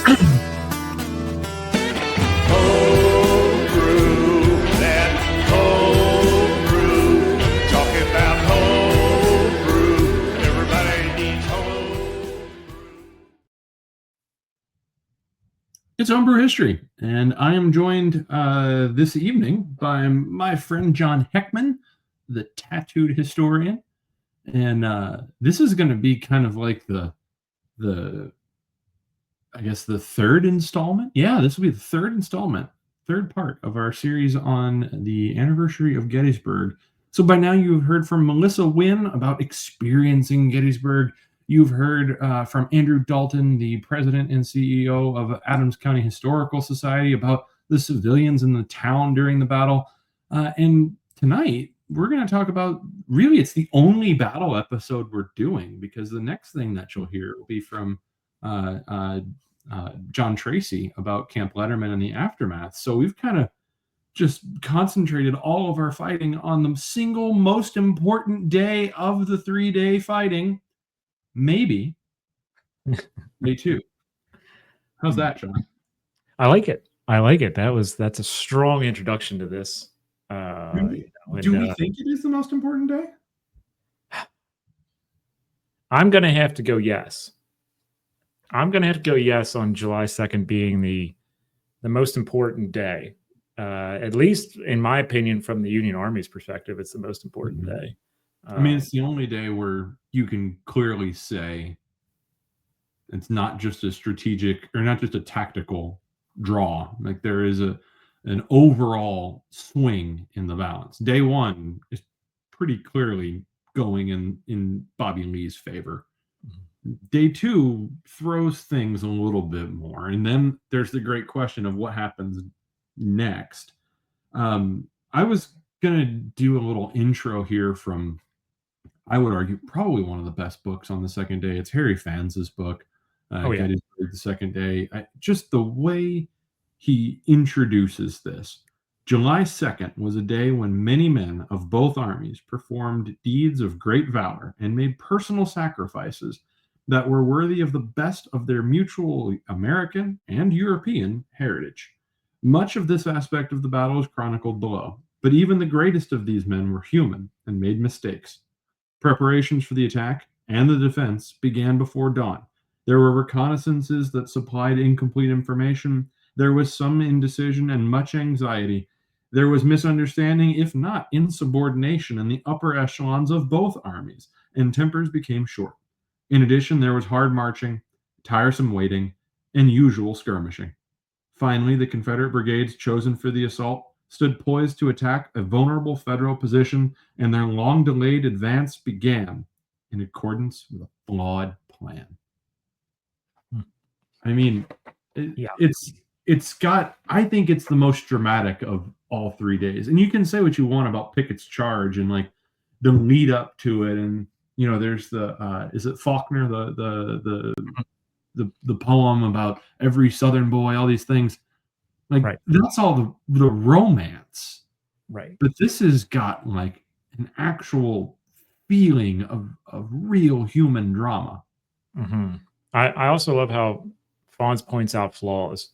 Cold brew, that cold brew. Talking about cold brew. Everybody needs cold brew. It's Homebrew History, and I am joined this evening by my friend John Heckman, the tattooed historian. And this is going to be kind of like the I guess the third installment. Yeah, this will be the third installment, third part of our series on the anniversary of Gettysburg. So by now you've heard from Melissa Wynn about experiencing Gettysburg. You've heard from Andrew Dalton, the president and CEO of Adams County Historical Society, about the civilians in the town during the battle. And tonight we're going to talk about, really, it's the only battle episode we're doing, because the next thing that you'll hear will be from John Tracy about Camp Letterman and the aftermath. So we've kind of just concentrated all of our fighting on the single most important day of the 3-day fighting, maybe day 2. How's that, John? I like it. That's a strong introduction to this. Do we think it is the most important day? I'm going to have to go yes. I'm going to have to go yes on July 2nd being the most important day. At least, in my opinion, from the Union Army's perspective, it's the most important day. I mean, it's the only day where you can clearly say it's not just a strategic or not just a tactical draw. Like, there is an overall swing in the balance. Day 1 is pretty clearly going in Bobby Lee's favor. Day 2 throws things a little bit more, and then there's the great question of what happens next. I was gonna do a little intro here from, I would argue, probably one of the best books on the second day. It's Harry Fans's book, Gettysburg, the Second Day. Just the way he introduces this. July 2nd was a day when many men of both armies performed deeds of great valor and made personal sacrifices that were worthy of the best of their mutual American and European heritage. Much of this aspect of the battle is chronicled below, but even the greatest of these men were human and made mistakes. Preparations for the attack and the defense began before dawn. There were reconnaissances that supplied incomplete information. There was some indecision and much anxiety. There was misunderstanding, if not insubordination, in the upper echelons of both armies, and tempers became short. In addition, there was hard marching, tiresome waiting, and usual skirmishing. Finally, the Confederate brigades chosen for the assault stood poised to attack a vulnerable Federal position, and their long-delayed advance began in accordance with a flawed plan. I mean, it's got, I think it's the most dramatic of all 3 days. And you can say what you want about Pickett's charge and like the lead up to it, and you know, there's the is it Faulkner, the poem about every Southern boy, all these things. Like, that's all the romance. Right. But this has got like an actual feeling of real human drama. Mm-hmm. I also love how Fawns points out flaws.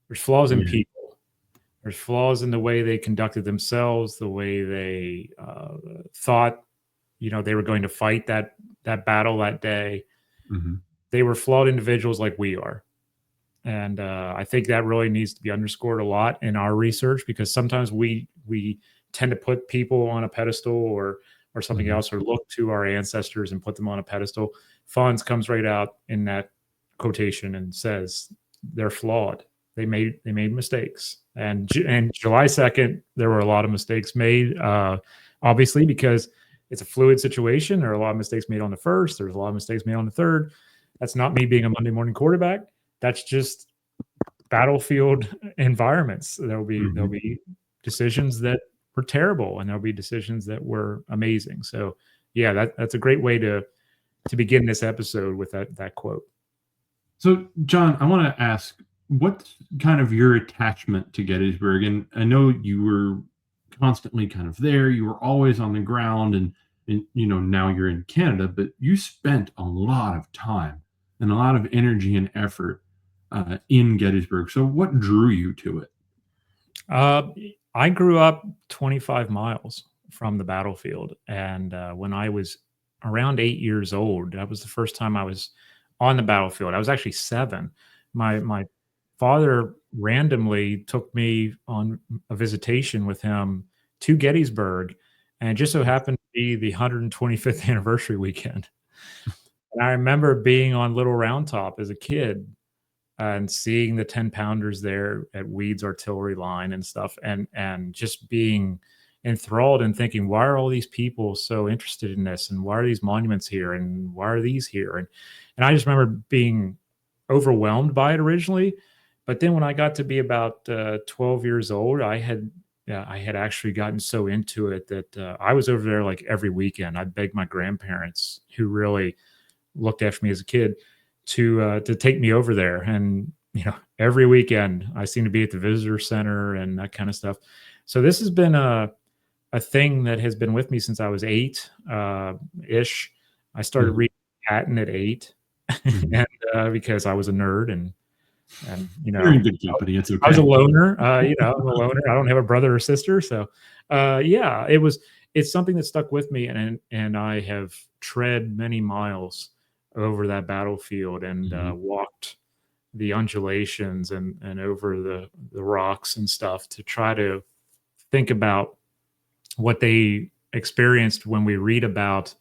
There's flaws in people. There's flaws in the way they conducted themselves, the way they thought, you know, they were going to fight that battle that day. Mm-hmm. They were flawed individuals like we are. And I think that really needs to be underscored a lot in our research, because sometimes we tend to put people on a pedestal or something else, or look to our ancestors and put them on a pedestal. Fawns comes right out in that quotation and says they're flawed. They made mistakes. And July 2nd, there were a lot of mistakes made, obviously, because it's a fluid situation. There are a lot of mistakes made on the 1st. There's a lot of mistakes made on the 3rd. That's not me being a Monday morning quarterback. That's just battlefield environments. There'll be decisions that were terrible, and there'll be decisions that were amazing. So yeah, that's a great way to begin this episode with that quote. So John, I want to ask, what's kind of your attachment to Gettysburg? And I know you were constantly kind of there. You were always on the ground, and you know, now you're in Canada, but you spent a lot of time and a lot of energy and effort in Gettysburg. So what drew you to it? Uh, I grew up 25 miles from the battlefield, and when I was around 8 years old, that was the first time I was on the battlefield. I was actually 7. My father randomly took me on a visitation with him to Gettysburg, and it just so happened to be the 125th anniversary weekend. And I remember being on Little Round Top as a kid and seeing the 10 pounders there at Weed's artillery line and stuff, and just being enthralled and thinking, why are all these people so interested in this, and why are these monuments here, and why are these here? And I just remember being overwhelmed by it originally, but then when I got to be about 12 years old, I had actually gotten so into it that I was over there like every weekend. I begged my grandparents, who really looked after me as a kid, to take me over there. And every weekend I seem to be at the visitor center and that kind of stuff. So this has been a thing that has been with me since I was 8 ish. I started Mhm. reading Patton at 8, Mhm. and because I was a nerd, and You're in good company. It's I was a okay. loner. I'm a loner. I don't have a brother or sister, so yeah, it's something that stuck with me, and I have tread many miles over that battlefield and Mhm. walked the undulations and over the rocks and stuff to try to think about what they experienced when we read about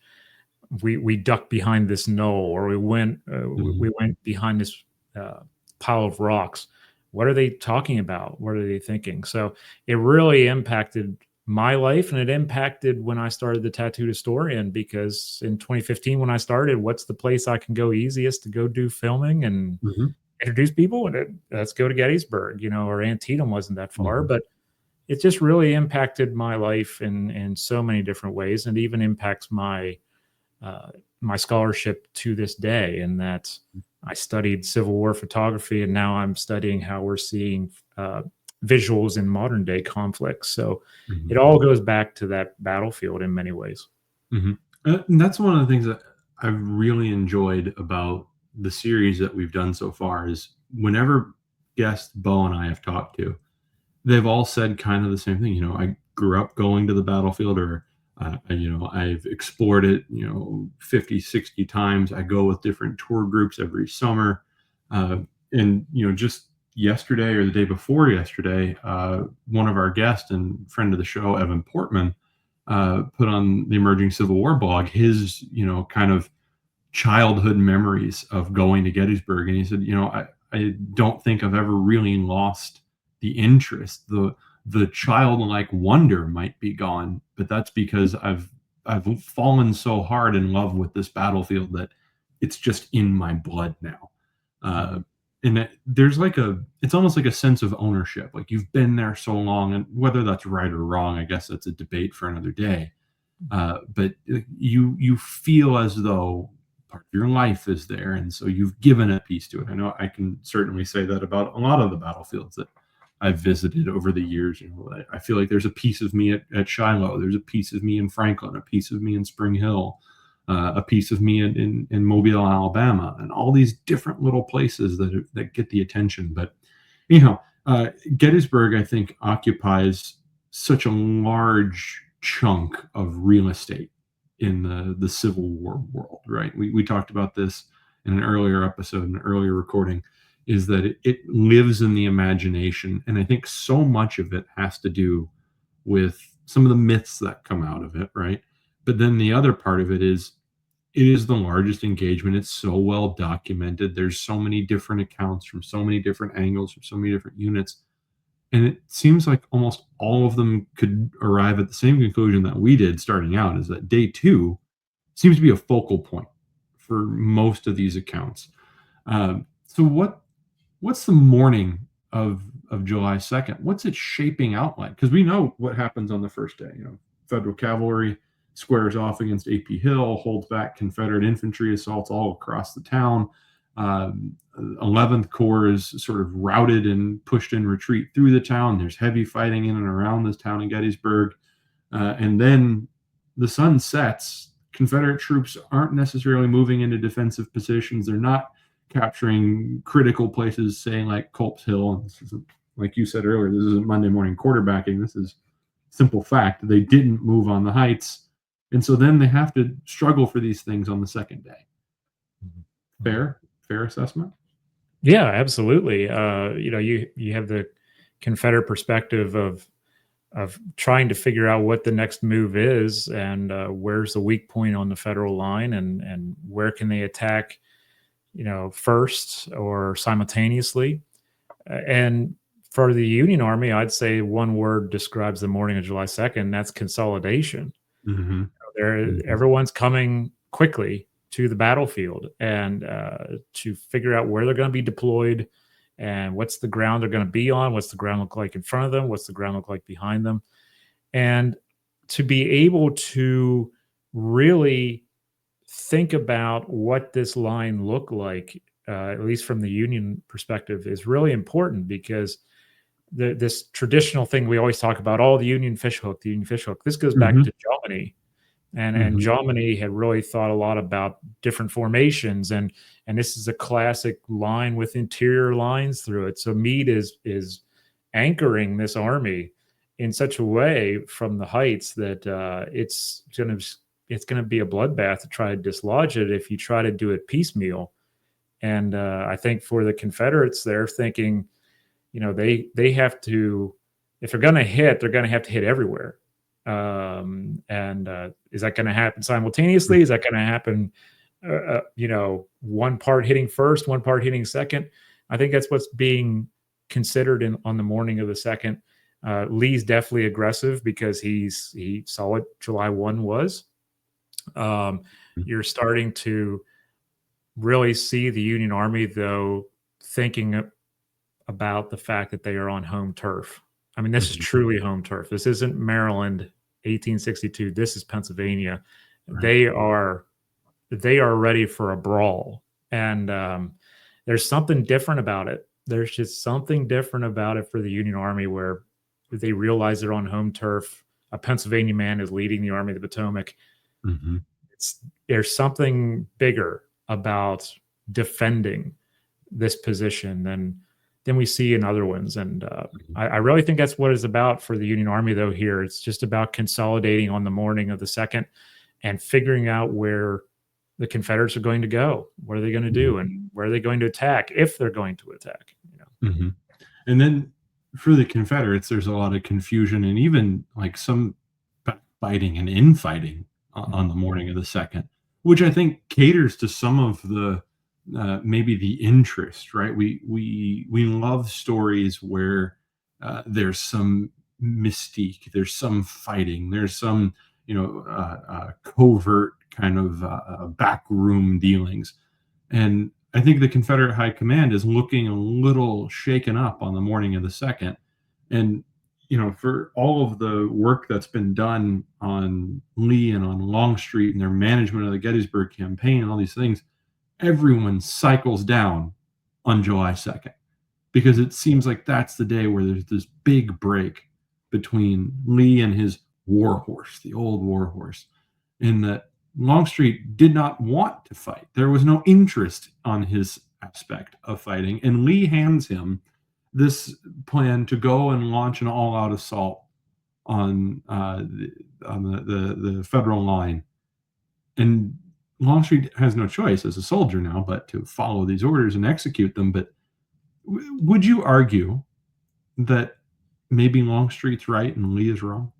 we ducked behind this knoll, or we Mhm. went behind this uh, pile of rocks. What are they talking about? What are they thinking? So it really impacted my life, and it impacted when I started the Tattooed Historian, because in 2015 when I started, what's the place I can go easiest to go do filming and Mhm. introduce people? And let's go to Gettysburg, or Antietam wasn't that far, Mhm. but it just really impacted my life in so many different ways, and even impacts uh, my scholarship to this day, in that I studied Civil War photography, and now I'm studying how we're seeing visuals in modern day conflicts. So it Mhm. all goes back to that battlefield in many ways. Mhm. And that's one of the things that I've really enjoyed about the series that we've done so far is whenever guests Bo and I have talked to, they've all said kind of the same thing. I grew up going to the battlefield, or I've explored it, 50, 60 times. I go with different tour groups every summer. And just yesterday or the day before yesterday, one of our guests and friend of the show, Evan Portman, put on the Emerging Civil War blog his, kind of childhood memories of going to Gettysburg. And he said, I don't think I've ever really lost the interest. The childlike wonder might be gone, but that's because I've fallen so hard in love with this battlefield that it's just in my blood now. Uh, Mhm. and there's it's almost like a sense of ownership. Like you've been there so long, and whether that's right or wrong, I guess that's a debate for another day. But you feel as though part of your life is there, and so you've given a piece to it. I know I can certainly say that about a lot of the battlefields that I've visited over the years. I feel like there's a piece of me at Shiloh, there's a piece of me in Franklin, a piece of me in Spring Hill, a piece of me in Mobile, Alabama, and all these different little places that get the attention. But anyhow, Gettysburg, I think, occupies such a large chunk of real estate in the Civil War world, right? We talked about this in an earlier episode, an earlier recording, is that it lives in the imagination. And I think so much of it has to do with some of the myths that come out of it, right? But then the other part of it is the largest engagement. It's so well documented. There's so many different accounts from so many different angles, from so many different units. And it seems like almost all of them could arrive at the same conclusion that we did starting out, is that day two seems to be a focal point for most of these accounts. So what's the morning of July 2nd? What's it shaping out like? Because we know what happens on the first day. Federal cavalry squares off against AP Hill, holds back Confederate infantry assaults all across the town. 11th Corps is sort of routed and pushed in retreat through the town. There's heavy fighting in and around this town in Gettysburg. And then the sun sets. Confederate troops aren't necessarily moving into defensive positions. They're not capturing critical places, saying like Culp's Hill. And this isn't, like you said earlier, this isn't Monday morning quarterbacking. This is simple fact. They didn't move on the heights. And so then they have to struggle for these things on the second day. Fair assessment? Yeah, absolutely. You have the Confederate perspective of trying to figure out what the next move is and where's the weak point on the Federal line and where can they attack, first or simultaneously. And for the Union Army, I'd say one word describes the morning of July 2nd. That's consolidation. Mm-hmm. Everyone's coming quickly to the battlefield and to figure out where they're going to be deployed and what's the ground they're going to be on, what's the ground look like in front of them, what's the ground look like behind them, and to be able to really think about what this line looked like, at least from the Union perspective, is really important because this traditional thing we always talk about, the Union fishhook, this goes back to Germany. And Germany had really thought a lot about different formations, and this is a classic line with interior lines through it. So Meade is anchoring this army in such a way from the heights that it's gonna be a bloodbath to try to dislodge it if you try to do it piecemeal. And I think for the Confederates, they're thinking, they have to, if they're gonna hit, they're gonna have to hit everywhere. Is that going to happen simultaneously? Is that going to happen, one part hitting first, one part hitting second? I think that's what's being considered on the morning of the 2nd. Lee's definitely aggressive because he saw what July 1 was. You're starting to really see the Union Army, though, thinking about the fact that they are on home turf. I mean, this is truly home turf. This isn't Maryland, 1862. This is Pennsylvania. Right. They are ready for a brawl, and there's something different about it. There's just something different about it for the Union Army, where they realize they're on home turf. A Pennsylvania man is leading the Army of the Potomac. There's something bigger about defending this position than we see in other ones. And I really think that's what it's about for the Union Army, though, here. It's just about consolidating on the morning of the 2nd and figuring out where the Confederates are going to go. What are they going to do? And where are they going to attack, if they're going to attack? And then for the Confederates, there's a lot of confusion and even like some fighting and infighting on the morning of the 2nd, which I think caters to some of the maybe the interest, right? We love stories where there's some mystique, there's some fighting, there's some covert kind of backroom dealings, and I think the Confederate High Command is looking a little shaken up on the morning of the 2nd, and for all of the work that's been done on Lee and on Longstreet and their management of the Gettysburg campaign and all these things, everyone cycles down on July 2nd because it seems like that's the day where there's this big break between Lee and his war horse, the old war horse, in that Longstreet did not want to fight. There was no interest on his aspect of fighting, and Lee hands him this plan to go and launch an all-out assault on the Federal line. And Longstreet has no choice as a soldier now but to follow these orders and execute them. But would you argue that maybe Longstreet's right and Lee is wrong?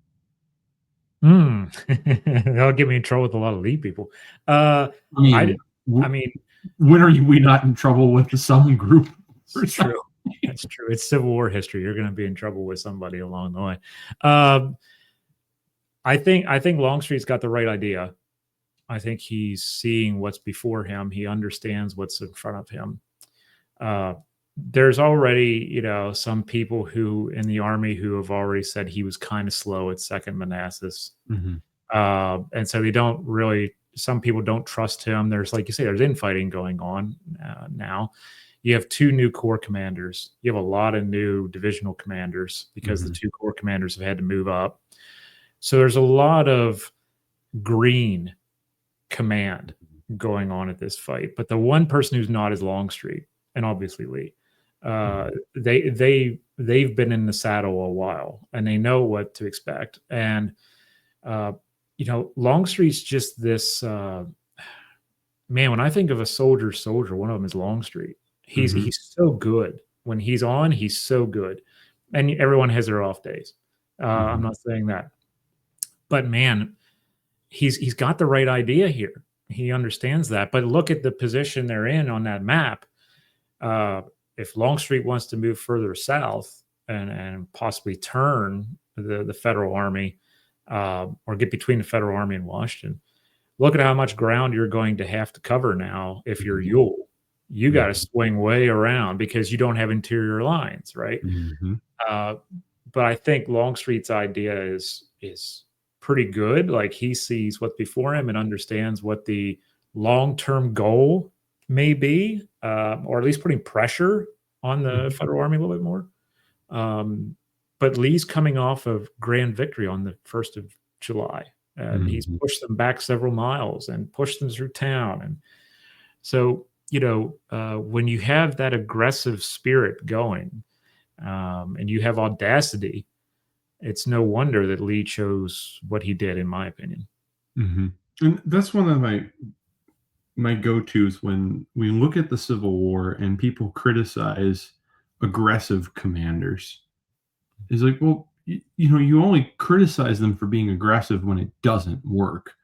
That'll get me in trouble with a lot of Lee people. I mean, when are we not in trouble with some group? It's true. That's true. It's Civil War history. You're going to be in trouble with somebody along the way. I think Longstreet's got the right idea. I think he's seeing what's before him. He understands what's in front of him. There's already, some people who in the Army who have already said he was kind of slow at 2nd Manassas. And so they don't really, some people don't trust him. There's, like you say, there's infighting going on now. You have 2 new corps commanders. You have a lot of new divisional commanders because the 2 corps commanders have had to move up. So there's a lot of green command going on at this fight. But the one person who's not is Longstreet, and obviously Lee. They've been in the saddle a while, and they know what to expect. And Longstreet's just this man. When I think of a soldier, one of them is Longstreet. He's so good. When he's on, he's so good. And everyone has their off days. I'm not saying that, but man, he's got the right idea here. He understands that. But look at the position they're in on that map. If Longstreet wants to move further south and possibly turn the federal army or get between the federal army and Washington, look at how much ground you're going to have to cover now. If you're Ewell, you got to swing way around because you don't have interior lines, right? But I think Longstreet's idea is pretty good. Like, he sees what's before him and understands what the long-term goal may be, or at least putting pressure on the federal army a little bit more. But Lee's coming off of grand victory on the 1st of July, and he's pushed them back several miles and pushed them through town. And so, when you have that aggressive spirit going, and you have audacity, it's no wonder that Lee chose what he did, in my opinion. And that's one of my go-tos when we look at the Civil War and people criticize aggressive commanders. Is like, well, you only criticize them for being aggressive when it doesn't work.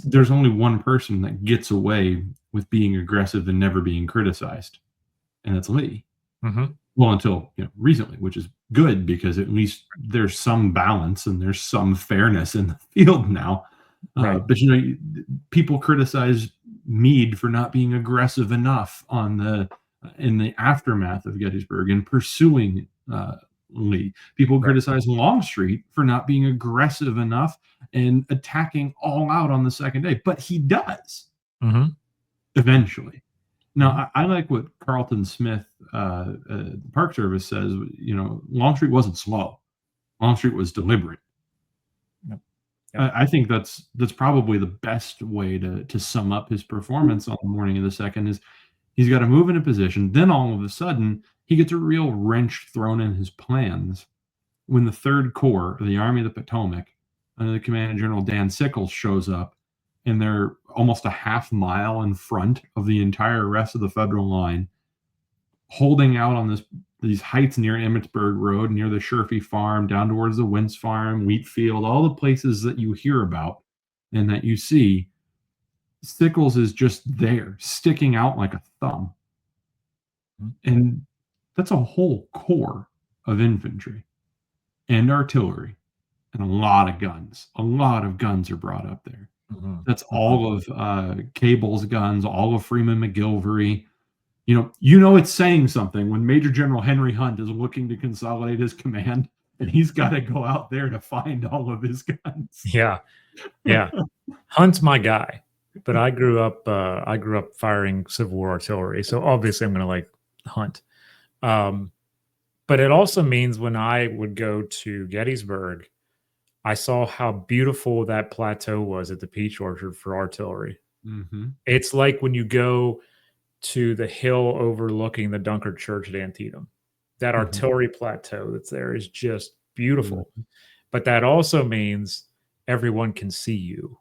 There's only one person that gets away with being aggressive and never being criticized, and that's Lee. Well, until recently, which is good because at least there's some balance and there's some fairness in the field now. But people criticize Meade for not being aggressive enough in the aftermath of Gettysburg and pursuing Lee. People criticize Longstreet for not being aggressive enough and attacking all out on the second day, but he does eventually. Now, I like what Carlton Smith, Park Service, says. Longstreet wasn't slow. Longstreet was deliberate. I think that's probably the best way to sum up his performance on the morning of the 2nd. Is he's got to move in a position. Then all of a sudden, he gets a real wrench thrown in his plans when the 3rd Corps of the Army of the Potomac, under the command of General Dan Sickles, shows up, and they're almost a half mile in front of the entire rest of the federal line, holding out on these heights near Emmitsburg Road, near the Sherfy Farm, down towards the Wentz Farm, Wheatfield, all the places that you hear about and that you see. Sickles is just there, sticking out like a thumb. And that's a whole corps of infantry and artillery and a lot of guns. A lot of guns are brought up there. That's all of Cable's guns, all of Freeman McGilvery. It's saying something when Major General Henry Hunt is looking to consolidate his command, and he's got to go out there to find all of his guns. Yeah. Hunt's my guy, but I grew up firing Civil War artillery, so obviously I'm going to like Hunt. But it also means when I would go to Gettysburg, I saw how beautiful that plateau was at the Peach Orchard for artillery. It's like when you go to the hill overlooking the Dunkard Church at Antietam. That artillery plateau that's there is just beautiful. But that also means everyone can see you.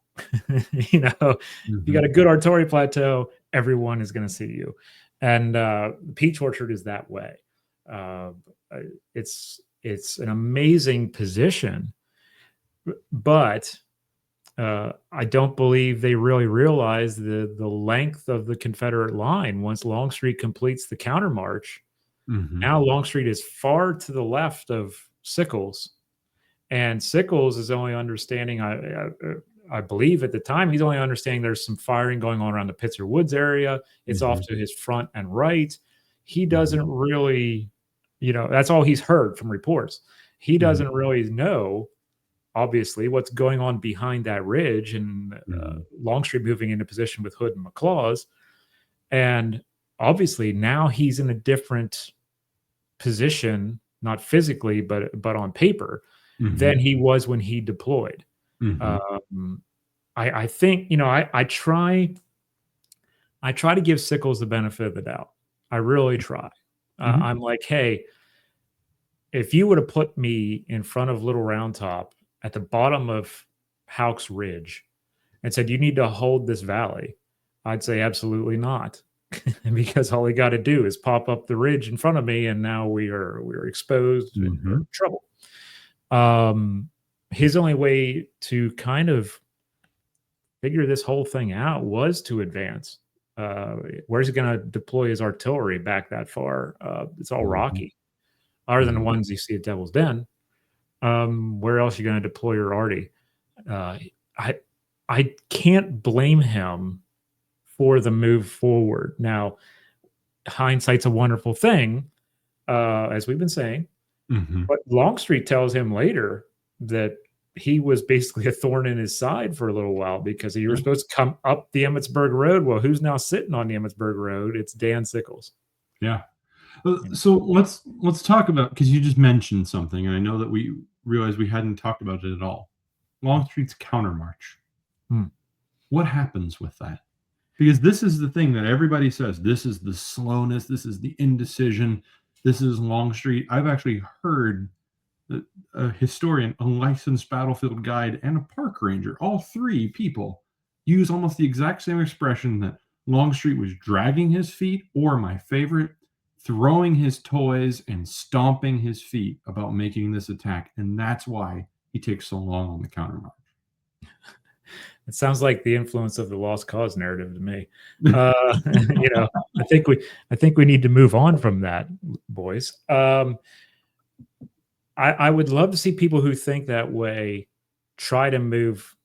You got a good artillery plateau, everyone is going to see you. And the Peach Orchard is that way. It's an amazing position. But I don't believe they really realize the length of the Confederate line once Longstreet completes the countermarch. Now Longstreet is far to the left of Sickles, and Sickles is only understanding, I believe at the time, he's only understanding there's some firing going on around the Pitzer Woods area. It's off to his front and right. He doesn't really, that's all he's heard from reports. He doesn't really know, obviously, what's going on behind that ridge, and Longstreet moving into position with Hood and McLaws. And obviously now he's in a different position, not physically, but on paper, than he was when he deployed. I think, you know, I try to give Sickles the benefit of the doubt. I really try. Mhm. I'm like, hey, if you would have put me in front of Little Round Top at the bottom of Houck's Ridge and said, you need to hold this valley, I'd say absolutely not. Because all he got to do is pop up the ridge in front of me, and now we're exposed and we're in Mhm. trouble. His only way to kind of figure this whole thing out was to advance. Where's he going to deploy his artillery back that far? It's all Mhm. rocky, other than the Mhm. ones you see at Devil's Den. Where else are you going to deploy your arty? Uh, I I can't blame him for the move forward. Now, hindsight's a wonderful thing, as we've been saying. Mhm. But Longstreet tells him later that he was basically a thorn in his side for a little while because you were Yeah. supposed to come up the Emmitsburg Road. Well, who's now sitting on the Emmitsburg Road? It's Dan Sickles. Yeah. You know? So let's talk about, because you just mentioned something, and I know that we realized we hadn't talked about it at all. Longstreet's countermarch. Hmm. What happens with that? Because this is the thing that everybody says. This is the slowness. This is the indecision. This is Longstreet. I've actually heard that a historian, a licensed battlefield guide, and a park ranger, all three people, use almost the exact same expression that Longstreet was dragging his feet, or my favorite, throwing his toys and stomping his feet about making this attack. And that's why he takes so long on the countermarch. It sounds like the influence of the lost cause narrative to me. You know, I think we need to move on from that, boys. I would love to see people who think that way try to move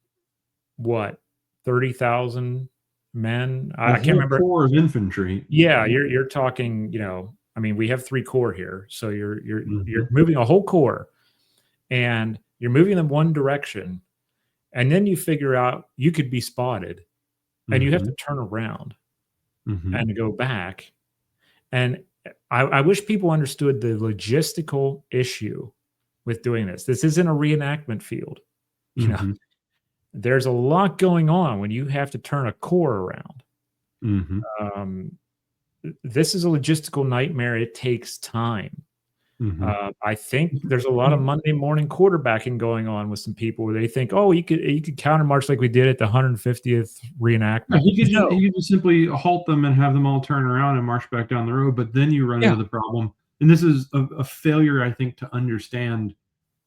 what 30,000 men. A I can't whole remember. corps of infantry. Yeah, you're talking. You know, I mean, we have 3 corps here, so you're Mhm. moving a whole corps, and you're moving them one direction, and then you figure out you could be spotted, and you have to Mhm. turn around Mhm. and go back. And I wish people understood the logistical issue with doing this. This isn't a reenactment field. You know, Mhm. there's a lot going on when you have to turn a corps around. Mhm. Um, this is a logistical nightmare. It takes time. Mhm. I think there's a lot of Monday morning quarterbacking going on with some people where they think, oh, you could countermarch like we did at the 150th Yeah, reenactment. he No, could just simply halt them and have them all turn around and march back down the road. But then you run into yeah, the problem, and this is a failure, I think, to understand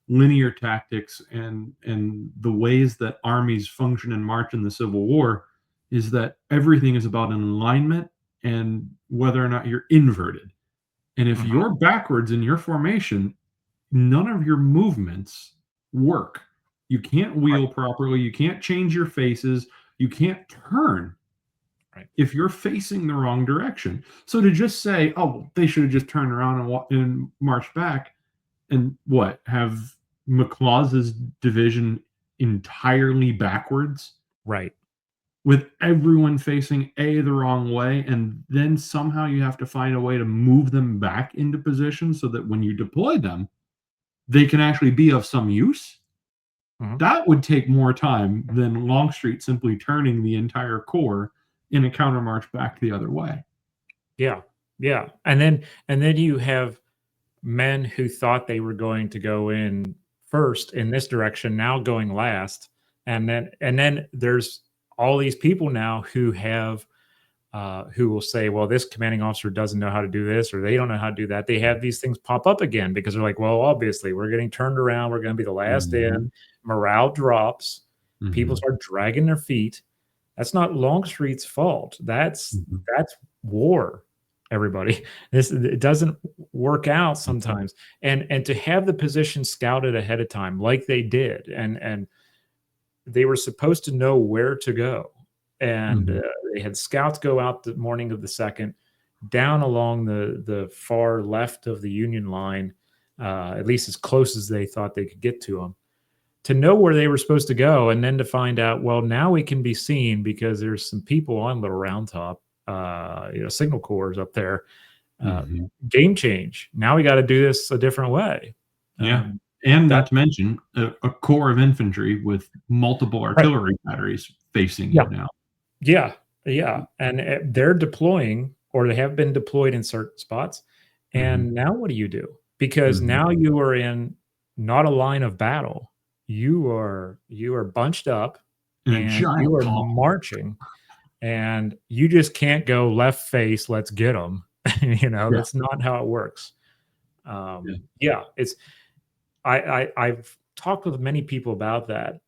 linear tactics and the ways that armies function and march in the Civil War, is that everything is about an alignment and whether or not you're inverted. And if mhm, you're backwards in your formation, none of your movements work. You can't right, wheel properly. You can't change your faces. You can't turn right, if you're facing the wrong direction. So to just say, "Oh, well, they should have just turned around and and marched back," and what, have McLaws's division entirely backwards right. with everyone facing the wrong way, and then somehow you have to find a way to move them back into position so that when you deploy them, they can actually be of some use. Mhm. That would take more time than Longstreet simply turning the entire corps in a countermarch back the other way. Yeah, yeah, and then you have men who thought they were going to go in first in this direction now going last, and then there's all these people now who have who will say, well, this commanding officer doesn't know how to do this, or they don't know how to do that. They have these things pop up again because they're like, well, obviously, we're getting turned around. We're going to be the last in. Mhm, Morale drops. People mhm, start dragging their feet. That's not Longstreet's fault. mhm, That's war. Everybody, this it doesn't work out mhm, sometimes, and to have the position scouted ahead of time like they did, and they were supposed to know where to go. And mhm, they had scouts go out the morning of the 2nd down along the far left of the Union line, at least as close as they thought they could get to them, to know where they were supposed to go, and then to find out, well, now we can be seen because there's some people on Little Round Top, you know, signal corps up there. Uh, mhm. Game change. Now we got to do this a different way. Yeah. And not to mention a corps of infantry with multiple artillery batteries facing you now. Yeah. And they're deploying, or they have been deployed in certain spots. And now what do you do? Because now you are in not a line of battle. You are bunched up and you are marching, and you just can't go left face, let's get them. That's not how it works. It's I've talked with many people about that.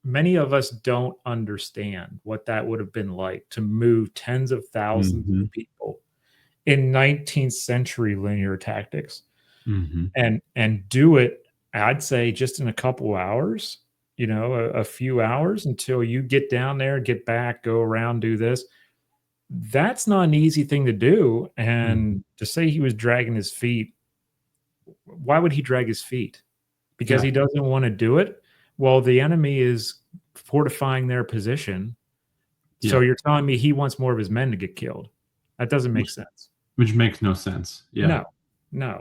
Many of us don't understand what that would have been like to move tens of thousands of people in 19th century linear tactics, and do it, I'd say, just in a couple hours, a few hours until you get down there, get back, go around, do this. That's not an easy thing to do. And to say he was dragging his feet, why would he drag his feet? Because he doesn't want to do it? Well, the enemy is fortifying their position. So you're telling me he wants more of his men to get killed. That doesn't make sense. Which makes no sense. No. Yeah.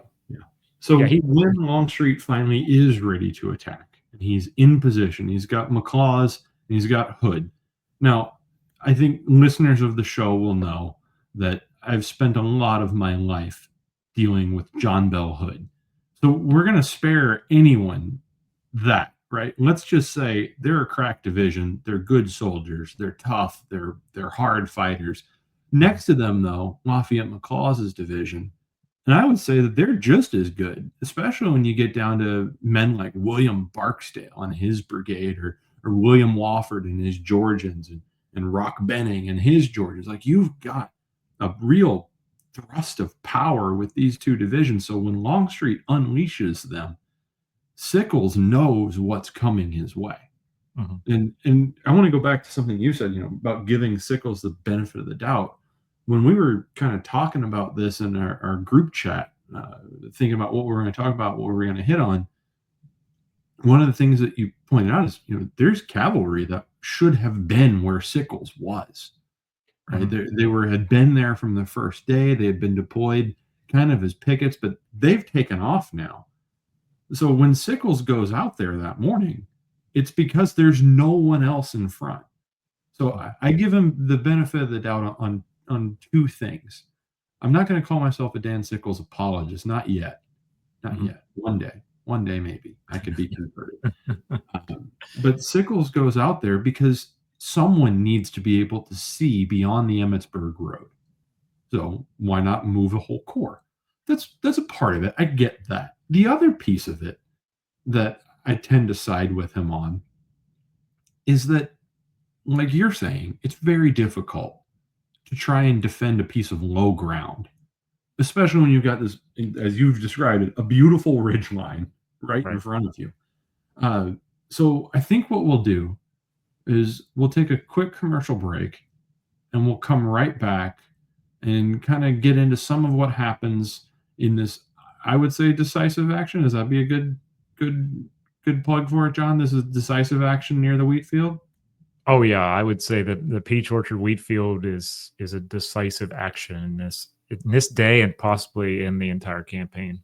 So when Longstreet finally is ready to attack, and he's in position, he's got McLaws and he's got Hood. Now, I think listeners of the show will know that I've spent a lot of my life dealing with John Bell Hood. So we're going to spare anyone that, right? Let's just say they're a crack division. They're good soldiers. They're tough. They're hard fighters. Next to them, though, Lafayette McLaws's division, and I would say that they're just as good, especially when you get down to men like William Barksdale and his brigade, or William Wofford and his Georgians, and Rock Benning and his Georgians. Like, you've got a real thrust of power with these two divisions. So when Longstreet unleashes them, Sickles knows what's coming his way. And I want to go back to something you said, about giving Sickles the benefit of the doubt. When we were kind of talking about this in our group chat, thinking about what we're going to talk about, what we're going to hit on, one of the things that you pointed out is, there's cavalry that should have been where Sickles was. Right? They had been there from the first day. They had been deployed kind of as pickets, but they've taken off now. So when Sickles goes out there that morning, it's because there's no one else in front. So I give him the benefit of the doubt on two things. I'm not going to call myself a Dan Sickles apologist. Not yet. Not yet. One day maybe I could be converted. But Sickles goes out there because someone needs to be able to see beyond the Emmitsburg Road. So why not move a whole corps? That's a part of it. I get that. The other piece of it that I tend to side with him on is that, like you're saying, it's very difficult to try and defend a piece of low ground, especially when you've got this, as you've described it, a beautiful ridge line right in front of you. So I think what we'll do is we'll take a quick commercial break, and we'll come right back and kind of get into some of what happens in this, I would say, decisive action. Does that be a good plug for it, John? This is decisive action near the wheat field. Oh yeah, I would say that the Peach Orchard wheat field is a decisive action in this day, and possibly in the entire campaign.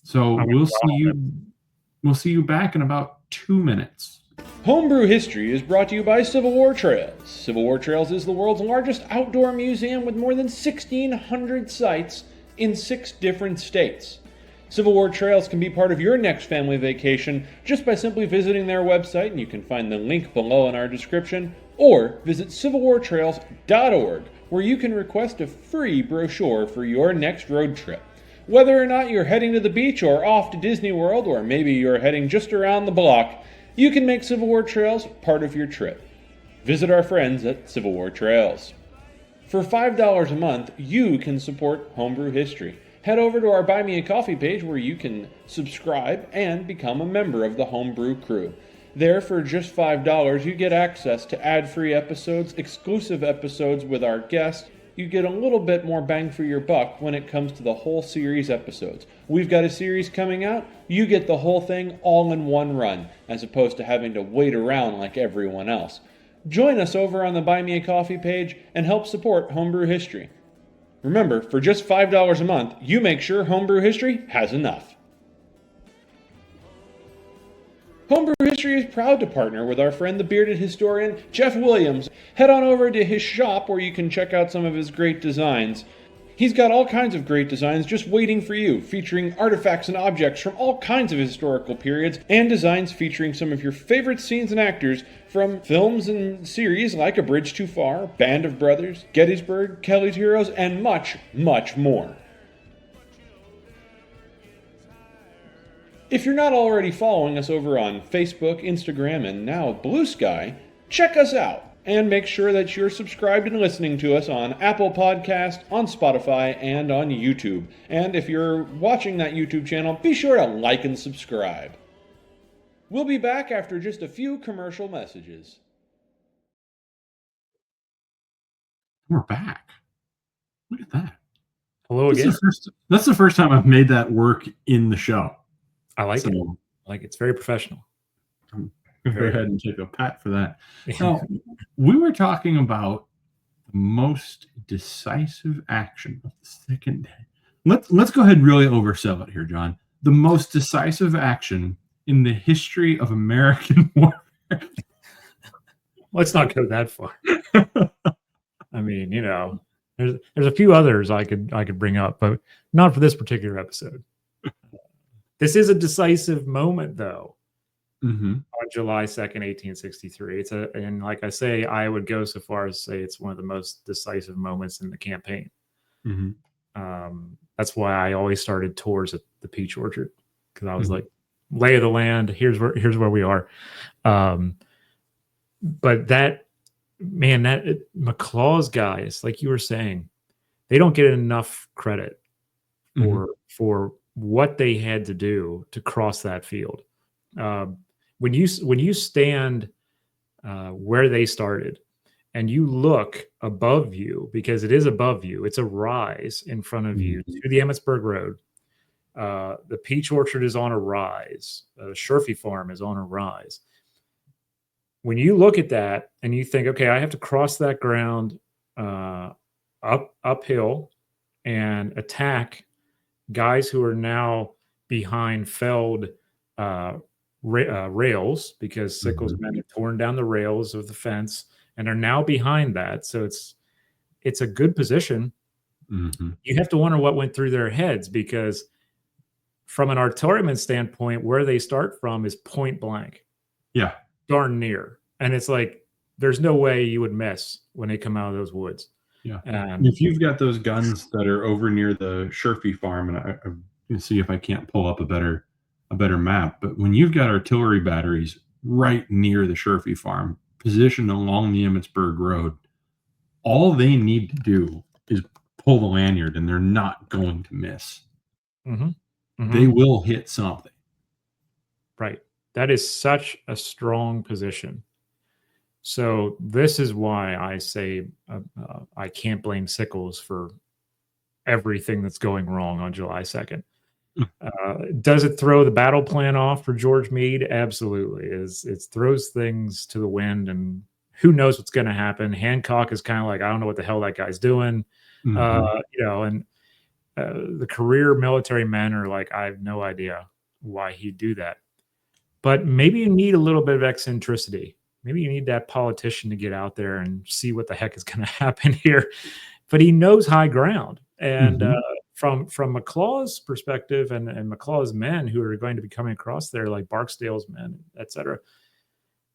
So we'll see you back in about 2 minutes. Homebrew History is brought to you by Civil War Trails. Civil War Trails is the world's largest outdoor museum with more than 1,600 sites in 6 different states. Civil War Trails can be part of your next family vacation just by simply visiting their website, and you can find the link below in our description, or visit civilwartrails.org, where you can request a free brochure for your next road trip. Whether or not you're heading to the beach or off to Disney World, or maybe you're heading just around the block, you can make Civil War Trails part of your trip. Visit our friends at Civil War Trails. For $5 a month, you can support Homebrew History. Head over to our Buy Me a Coffee page, where you can subscribe and become a member of the Homebrew crew. There, for just $5, you get access to ad-free episodes, exclusive episodes with our guests. You get a little bit more bang for your buck when it comes to the whole series episodes. We've got a series coming out, you get the whole thing all in one run, as opposed to having to wait around like everyone else. Join us over on the Buy Me a Coffee page and help support Homebrew History. Remember, for just $5 a month, you make sure Homebrew History has enough. Homebrew History is proud to partner with our friend the bearded historian Jeff Williams. Head on over to his shop where you can check out some of his great designs. He's got all kinds of great designs just waiting for you, featuring artifacts and objects from all kinds of historical periods, and designs featuring some of your favorite scenes and actors from films and series like A Bridge Too Far, Band of Brothers, Gettysburg, Kelly's Heroes, and much, much more. If you're not already following us over on Facebook, Instagram, and now Blue Sky, check us out and make sure that you're subscribed and listening to us on Apple Podcast, on Spotify, and on YouTube. And if you're watching that YouTube channel, be sure to like and subscribe. We'll be back after just a few commercial messages. We're back. Look at that. Hello again. That's the first time I've made that work in the show. I like it. So Like, it's very professional. go ahead and take a pat for that. Now, we were talking about the most decisive action of the second day. Let's go ahead and really oversell it here, John. The most decisive action in the history of American warfare. Let's not go that far. I mean, there's a few others I could bring up, but not for this particular episode. This is a decisive moment, though. Mm-hmm. On July 2nd, 1863. And like I say, I would go so far as to say it's one of the most decisive moments in the campaign. Mm-hmm. That's why I always started tours at the Peach Orchard, because I was like, lay of the land. Here's where we are. But that McLaws guys, like you were saying, they don't get enough credit for what they had to do to cross that field. When you stand where they started and you look above you, because it is above you, it's a rise in front of you to the Emmitsburg Road. The Peach Orchard is on a rise. The Sherfy Farm is on a rise. When you look at that and you think, okay, I have to cross that ground uphill and attack guys who are now behind felled rails, because Sickles' men have torn down the rails of the fence and are now behind that. So it's a good position. You have to wonder what went through their heads, because from an artilleryman standpoint, where they start from is point blank. Yeah. Darn near. And it's like, there's no way you would miss when they come out of those woods. Yeah. And if you've got those guns that are over near the Sherfy Farm, and I can see if I can't pull up a better map, but when you've got artillery batteries right near the Sherfy Farm, positioned along the Emmitsburg Road, all they need to do is pull the lanyard, and they're not going to miss. They will hit something. Right. That is such a strong position. So this is why I say I can't blame Sickles for everything that's going wrong on July 2nd. Does it throw the battle plan off for George Meade? Absolutely. It throws things to the wind, and who knows what's going to happen. Hancock is kind of like, I don't know what the hell that guy's doing. And the career military men are like, I have no idea why he'd do that. But maybe you need a little bit of eccentricity. Maybe you need that politician to get out there and see what the heck is going to happen here. But he knows high ground. And from McLaw's perspective and McLaw's men who are going to be coming across there, like Barksdale's men, et cetera,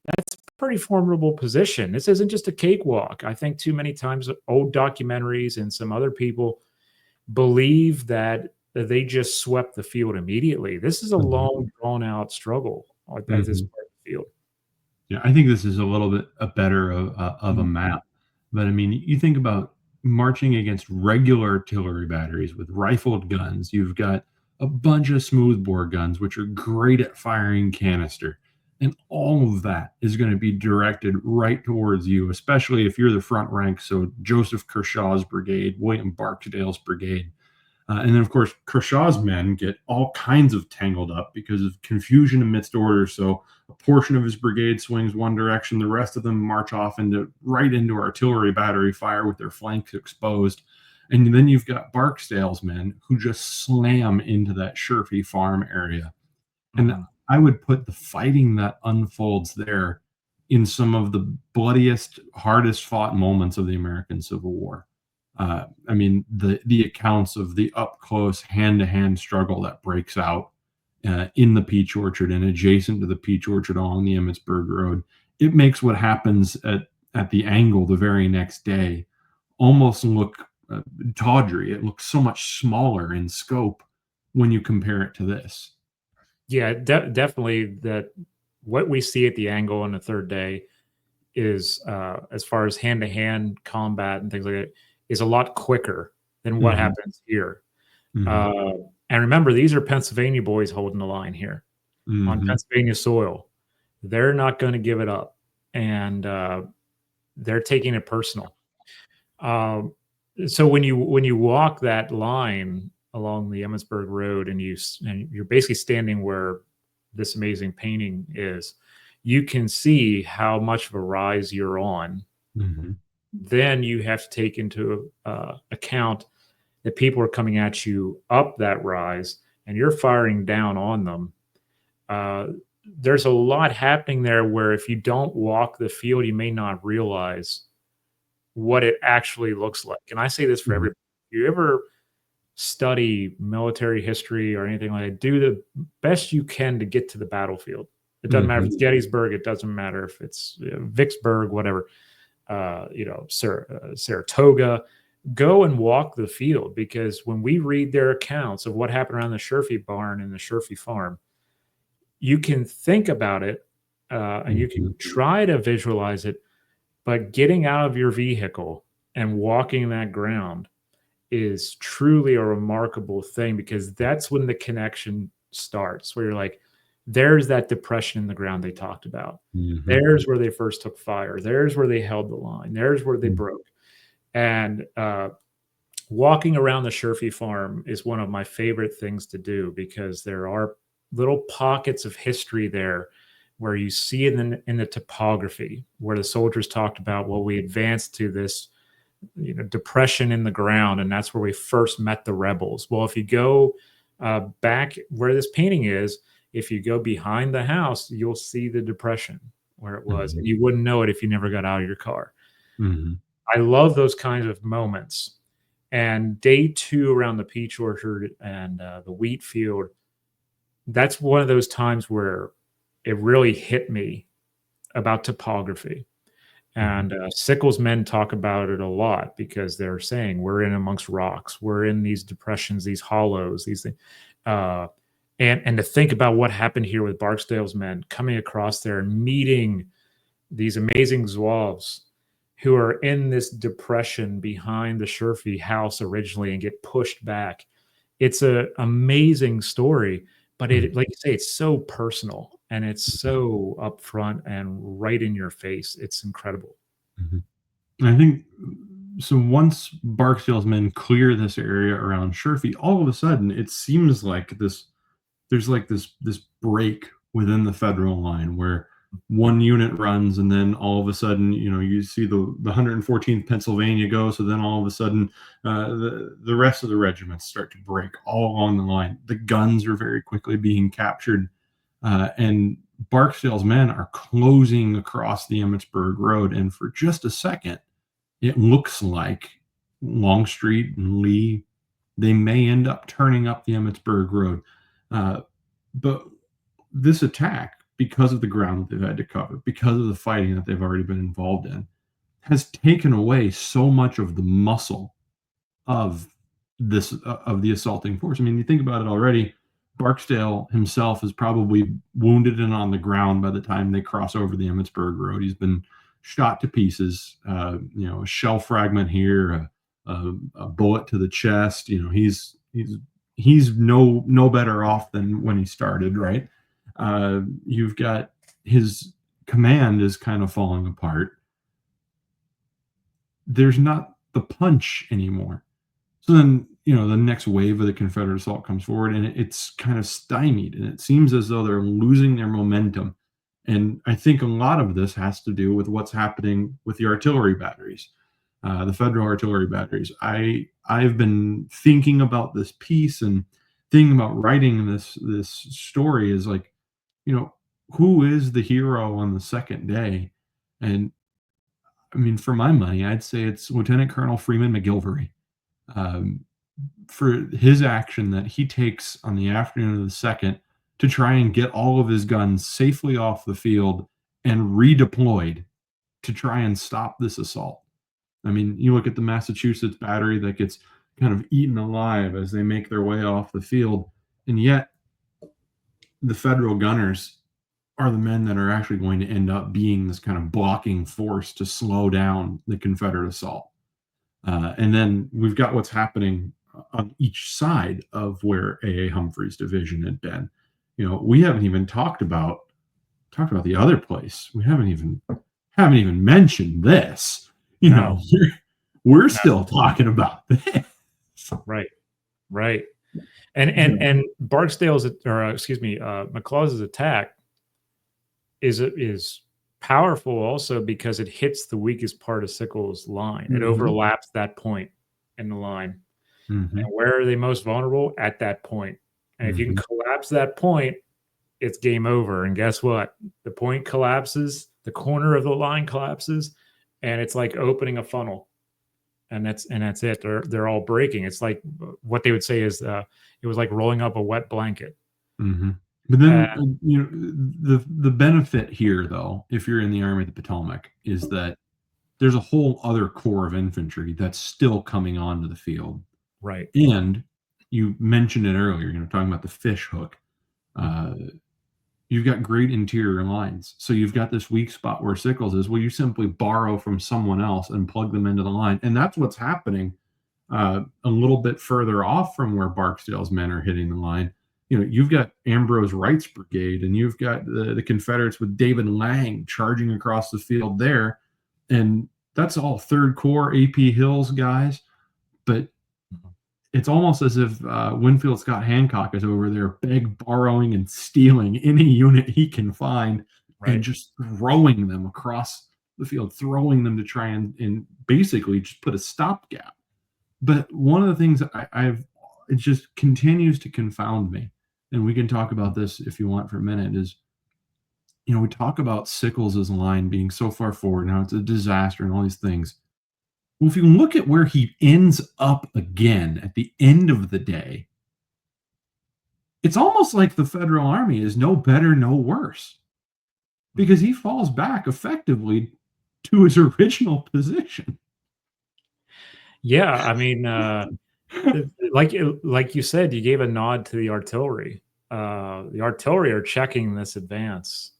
that's a pretty formidable position. This isn't just a cakewalk. I think too many times old documentaries and some other people believe that they just swept the field immediately. This is a long, drawn-out struggle at this part of the field. Yeah, I think this is a little bit better of a map. But I mean, you think about marching against regular artillery batteries with rifled guns. You've got a bunch of smoothbore guns, which are great at firing canister. And all of that is going to be directed right towards you, especially if you're the front rank. So Joseph Kershaw's brigade, William Barksdale's brigade. And then, of course, Kershaw's men get all kinds of tangled up because of confusion amidst orders. So a portion of his brigade swings one direction. The rest of them march off right into artillery battery fire with their flanks exposed. And then you've got Barksdale's men who just slam into that Sherfy Farm area. And I would put the fighting that unfolds there in some of the bloodiest, hardest fought moments of the American Civil War. I mean, the accounts of the up close hand to hand struggle that breaks out in the peach orchard and adjacent to the peach orchard along the Emmitsburg Road, it makes what happens at the angle the very next day almost look tawdry. It looks so much smaller in scope when you compare it to this. Yeah, definitely that what we see at the angle on the third day is as far as hand-to-hand combat and things like that is a lot quicker than what happens here. And remember, these are Pennsylvania boys holding the line here on Pennsylvania soil. They're not going to give it up, and they're taking it personal. So when you walk that line along the Emmitsburg Road and you're basically standing where this amazing painting is, you can see how much of a rise you're on. Then you have to take into account that people are coming at you up that rise and you're firing down on them. There's a lot happening there where if you don't walk the field, you may not realize what it actually looks like. And I say this for everybody. If you ever study military history or anything like that, do the best you can to get to the battlefield. It doesn't matter if it's Gettysburg. It doesn't matter if it's Vicksburg, whatever, Saratoga. Go and walk the field, because when we read their accounts of what happened around the Sherfy barn and the Sherfy farm, you can think about it and you can try to visualize it, but getting out of your vehicle and walking that ground is truly a remarkable thing, because that's when the connection starts, where you're like, there's that depression in the ground they talked about. There's where they first took fire. There's where they held the line. There's where they broke. And walking around the Sherfy farm is one of my favorite things to do, because there are little pockets of history there where you see it in the topography, where the soldiers talked about, well, we advanced to this depression in the ground, and that's where we first met the rebels. Well, if you go back where this painting is, if you go behind the house, you'll see the depression where it was, and you wouldn't know it if you never got out of your car. I love those kinds of moments. And day 2 around the peach orchard and the wheat field, that's one of those times where it really hit me about topography. And Sickles' men talk about it a lot, because they're saying we're in amongst rocks, we're in these depressions, these hollows, these things. And to think about what happened here with Barksdale's men coming across there and meeting these amazing Zouaves who are in this depression behind the Sherfy house originally and get pushed back. It's an amazing story, but it, like you say, it's so personal and it's so upfront and right in your face. It's incredible. I think so. Once Barksdale's men clear this area around Sherfy, all of a sudden it seems like there's like this break within the federal line where one unit runs, and then all of a sudden, you see the 114th Pennsylvania go. So then all of a sudden, the rest of the regiments start to break all along the line. The guns are very quickly being captured, and Barksdale's men are closing across the Emmitsburg Road. And for just a second, it looks like Longstreet and Lee, they may end up turning up the Emmitsburg Road. But this attack, because of the ground that they've had to cover, because of the fighting that they've already been involved in, has taken away so much of the muscle of the assaulting force. I mean, you think about it already, Barksdale himself is probably wounded and on the ground by the time they cross over the Emmitsburg Road. He's been shot to pieces, a shell fragment here, a bullet to the chest. He's no better off than when he started, right? You've got his command is kind of falling apart. There's not the punch anymore. So then, the next wave of the Confederate assault comes forward, and it's kind of stymied, and it seems as though they're losing their momentum. And I think a lot of this has to do with what's happening with the artillery batteries, the federal artillery batteries. I've been thinking about this piece and thinking about writing this story is like, who is the hero on the second day? And I mean, for my money, I'd say it's Lieutenant Colonel Freeman McGilvery. Um, for his action that he takes on the afternoon of the second to try and get all of his guns safely off the field and redeployed to try and stop this assault. I mean, you look at the Massachusetts battery that gets kind of eaten alive as they make their way off the field, and yet the federal gunners are the men that are actually going to end up being this kind of blocking force to slow down the Confederate assault. And then we've got what's happening on each side of where A.A. Humphrey's division had been. We haven't even talked about the other place. We haven't even mentioned this. No. We're still talking about this. Right. And Barksdale's, or excuse me, McLaws's attack is powerful also because it hits the weakest part of Sickles' line. It overlaps that point in the line. And where are they most vulnerable? At that point. And if you can collapse that point, it's game over. And guess what? The point collapses, the corner of the line collapses, and it's like opening a funnel. And that's it. They're all breaking. It's like what they would say is it was like rolling up a wet blanket. But then the benefit here, though, if you're in the Army of the Potomac, is that there's a whole other corps of infantry that's still coming onto the field. Right. And you mentioned it earlier, talking about the fish hook. You've got great interior lines. So you've got this weak spot where Sickles is. Well, you simply borrow from someone else and plug them into the line. And that's what's happening a little bit further off from where Barksdale's men are hitting the line. You've got Ambrose Wright's brigade, and you've got the Confederates with David Lang charging across the field there. And that's all Third Corps, AP Hills guys. But it's almost as if Winfield Scott Hancock is over there borrowing and stealing any unit he can find and just throwing them across the field, throwing them to try and basically just put a stopgap. But one of the things it just continues to confound me, and we can talk about this if you want for a minute, is, we talk about Sickles' line being so far forward now, it's a disaster and all these things. Well, if you look at where he ends up again at the end of the day, it's almost like the Federal Army is no better, no worse, because he falls back effectively to his original position. Yeah, I mean, like you said, you gave a nod to the artillery. The artillery are checking this advance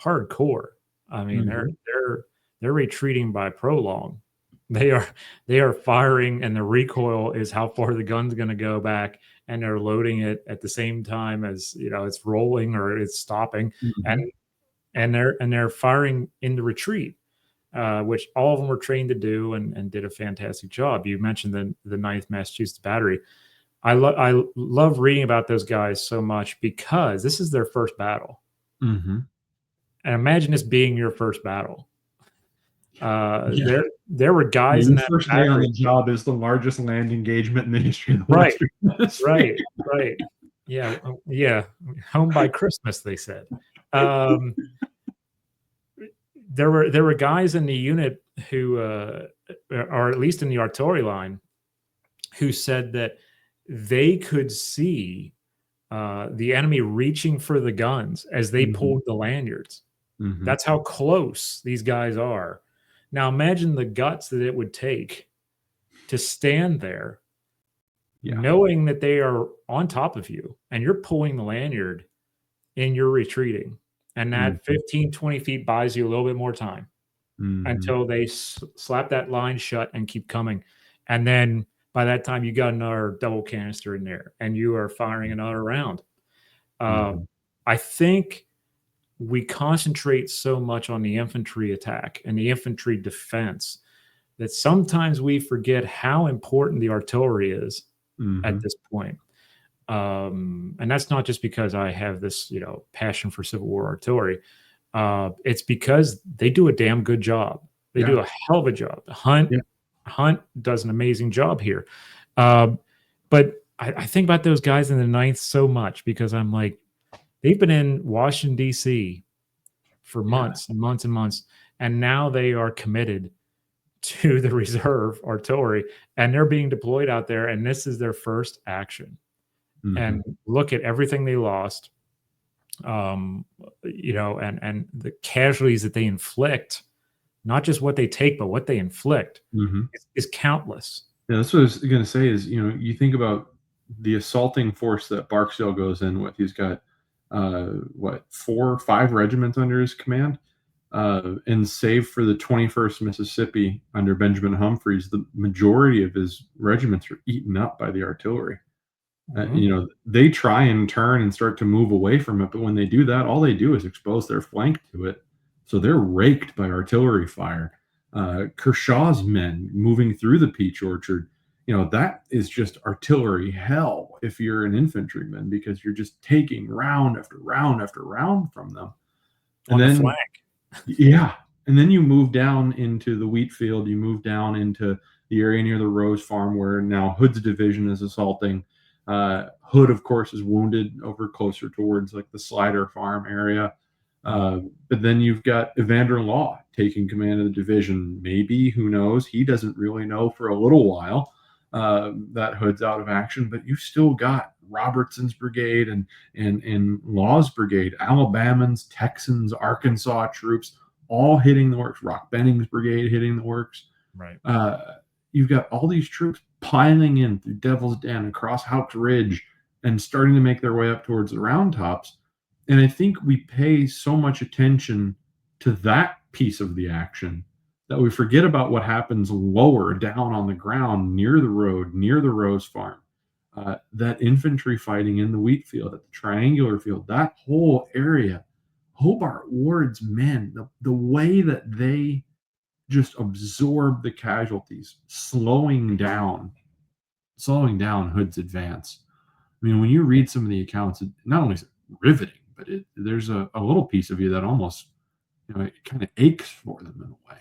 hardcore. I mean, they're retreating by prolong. They are firing, and the recoil is how far the gun's going to go back, and they're loading it at the same time as it's rolling or it's stopping, and they're firing in the retreat, which all of them were trained to do and did a fantastic job. You mentioned the 9th Massachusetts Battery. I love reading about those guys so much because this is their first battle, and imagine this being your first battle. There were guys in that first day on the job is the largest land engagement in the history of the Western Hemisphere. Right. Yeah. Home by Christmas, they said. There were guys in the unit who, or at least in the artillery line, who said that they could see the enemy reaching for the guns as they pulled the lanyards. That's how close these guys are. Now imagine the guts that it would take to stand there, knowing that they are on top of you and you're pulling the lanyard and you're retreating. And that 15, 20 feet buys you a little bit more time until they slap that line shut and keep coming. And then by that time, you got another double canister in there and you are firing another round. I think we concentrate so much on the infantry attack and the infantry defense that sometimes we forget how important the artillery is at this point. And that's not just because I have this, passion for Civil War artillery. It's because they do a damn good job. They do a hell of a job. Hunt does an amazing job here. But I think about those guys in the 9th so much because I'm like, They've been in Washington, D.C. for months and months and months, and now they are committed to the reserve artillery, and they're being deployed out there, and this is their first action. And look at everything they lost, and the casualties that they inflict, not just what they take, but what they inflict is countless. Yeah, that's what I was going to say is, you think about the assaulting force that Barksdale goes in with. He's got, 4 or 5 regiments under his command. And save for the 21st Mississippi under Benjamin Humphreys, the majority of his regiments are eaten up by the artillery. They try and turn and start to move away from it, but when they do that, all they do is expose their flank to it. So they're raked by artillery fire. Kershaw's men moving through the peach orchard, that is just artillery hell if you're an infantryman, because you're just taking round after round after round from them. And then the flank. Yeah. And then you move down into the wheat field. You move down into the area near the Rose Farm where now Hood's division is assaulting. Hood, of course, is wounded over closer towards like the Slider Farm area. But then you've got Evander Law taking command of the division. Maybe, who knows? He doesn't really know for a little while that Hood's out of action, but you've still got Robertson's brigade and Law's brigade, Alabamans, Texans, Arkansas troops, all hitting the works. Rock Benning's brigade hitting the works. Right. You've got all these troops piling in through Devil's Den, across Houck's Ridge, and starting to make their way up towards the Round Tops. And I think we pay so much attention to that piece of the action that we forget about what happens lower down on the ground, near the road, near the Rose Farm. That infantry fighting in the wheat field, at the triangular field, that whole area, Hobart Ward's men, the way that they just absorb the casualties, slowing down Hood's advance. I mean, when you read some of the accounts, it not only is it riveting, but there's a little piece of you that almost, it kind of aches for them in a way.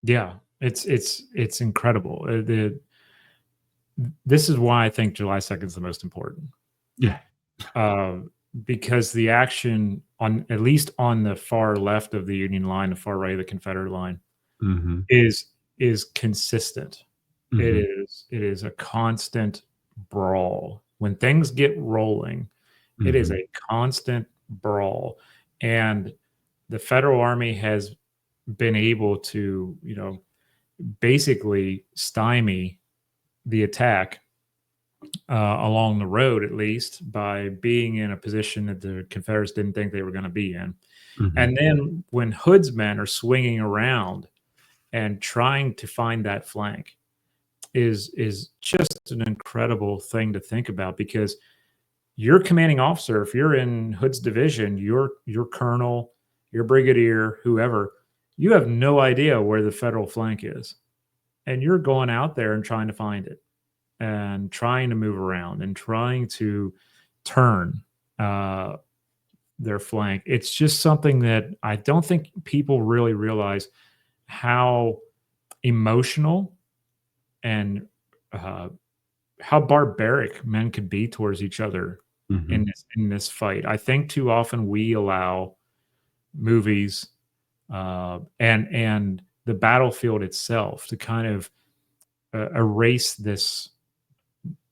Yeah, it's incredible. This is why I think July 2nd is the most important. Yeah. Because the action on, at least on the far left of the Union line, the far right of the Confederate line, is consistent. It is a constant brawl. When things get rolling, it is a constant brawl. And the Federal Army has been able to, basically stymie the attack along the road, at least, by being in a position that the Confederates didn't think they were going to be in. And then when Hood's men are swinging around and trying to find that flank is just an incredible thing to think about, because your commanding officer, if you're in Hood's division, your colonel, your brigadier, whoever, you have no idea where the Federal flank is. And you're going out there and trying to find it, and trying to move around and trying to turn their flank. It's just something that I don't think people really realize how emotional and how barbaric men could be towards each other in this fight. I think too often we allow movies and the battlefield itself to kind of erase this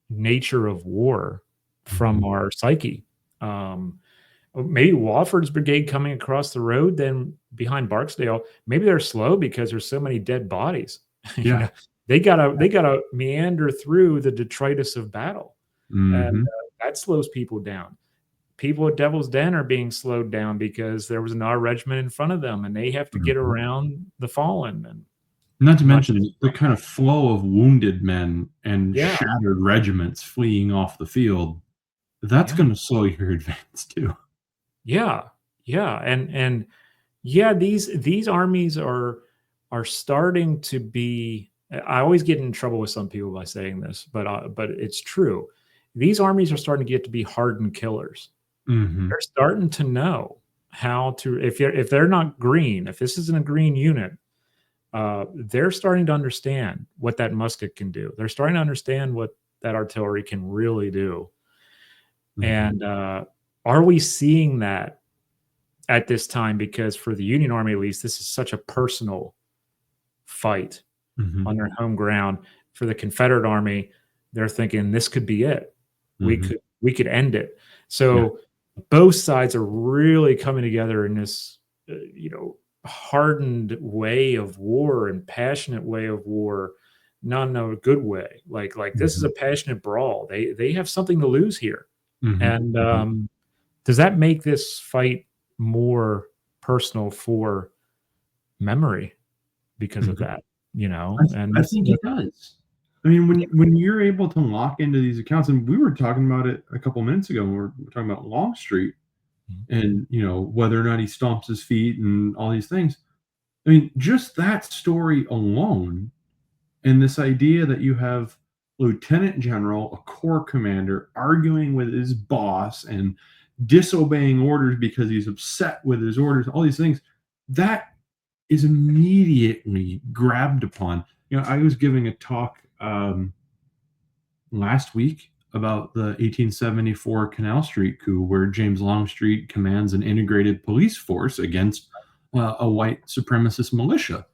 nature of war from our psyche. Maybe Wofford's brigade coming across the road, then behind Barksdale, maybe they're slow because there's so many dead bodies. Yeah. They gotta meander through the detritus of battle, and that slows people down. People at Devil's Den are being slowed down because there was an R regiment in front of them, and they have to get around the fallen. And not to mention the kind of flow of wounded men and shattered regiments fleeing off the field. That's going to slow your advance too. Yeah, and these armies are starting to be. I always get in trouble with some people by saying this, but it's true. These armies are starting to get to be hardened killers. They're starting to know how to, if they're not green, if this isn't a green unit, they're starting to understand what that musket can do. They're starting to understand what that artillery can really do. And are we seeing that at this time? Because for the Union Army, at least, this is such a personal fight on their home ground. For the Confederate Army, they're thinking this could be it. We could end it. So both sides are really coming together in this, hardened way of war and passionate way of war, not in a good way. Like this is a passionate brawl. They have something to lose here. And does that make this fight more personal for memory because of that? And I think it does. I mean, when you're able to lock into these accounts, and we were talking about it a couple minutes ago, when we were talking about Longstreet and whether or not he stomps his feet and all these things. I mean, just that story alone, and this idea that you have lieutenant general, a corps commander, arguing with his boss and disobeying orders because he's upset with his orders, all these things, that is immediately grabbed upon. I was giving a talk last week about the 1874 Canal Street coup, where James Longstreet commands an integrated police force against a white supremacist militia.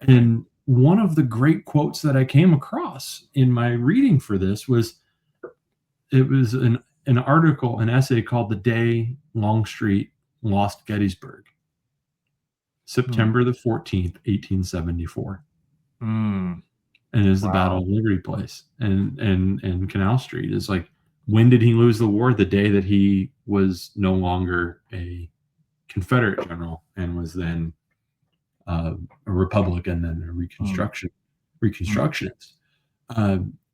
And one of the great quotes that I came across in my reading for this was, it was an article, an essay called "The Day Longstreet Lost Gettysburg," September the 14th, 1874. And is the Battle of Liberty Place. And Canal Street is like, when did he lose the war? The day that he was no longer a Confederate general and was then a Republican and a Reconstructionist.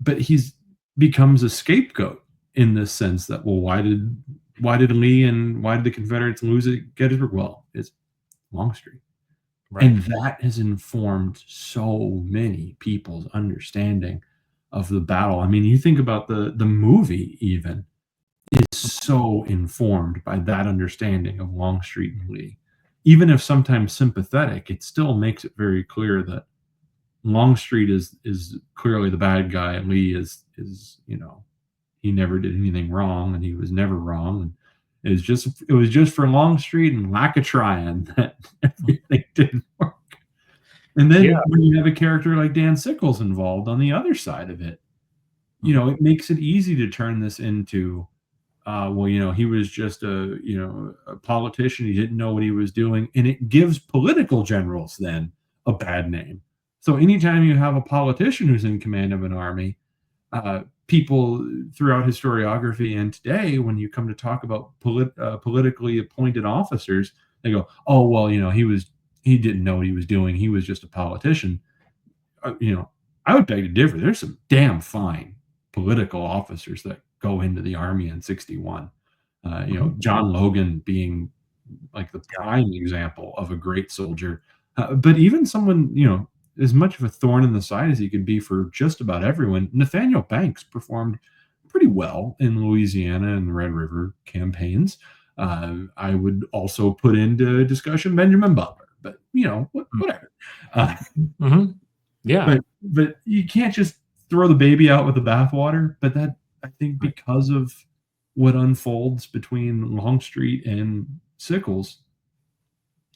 But he's becomes a scapegoat in this sense that, well, why did Lee and why did the Confederates lose at Gettysburg? Well, it's Longstreet. Right. And that has informed so many people's understanding of the battle. I mean, you think about the movie even is so informed by that understanding of Longstreet and Lee. Even if sometimes sympathetic, it still makes it very clear that Longstreet is clearly the bad guy, and Lee is he never did anything wrong, and he was never wrong. And it was just for Longstreet and lack of trying that everything didn't work. And then when you have a character like Dan Sickles involved on the other side of it, it makes it easy to turn this into, he was just a politician. He didn't know what he was doing. And it gives political generals then a bad name. So anytime you have a politician who's in command of an army, people throughout historiography and today, when you come to talk about politically appointed officers, they go, "Oh, well, he didn't know what he was doing. He was just a politician." I would beg to differ. There's some damn fine political officers that go into the army in '61. John Logan being like the prime example of a great soldier. But even someone, as much of a thorn in the side as he could be for just about everyone, Nathaniel Banks performed pretty well in Louisiana and the Red River campaigns. I would also put into discussion Benjamin Butler, but whatever. But you can't just throw the baby out with the bathwater. But that, I think, because of what unfolds between Longstreet and Sickles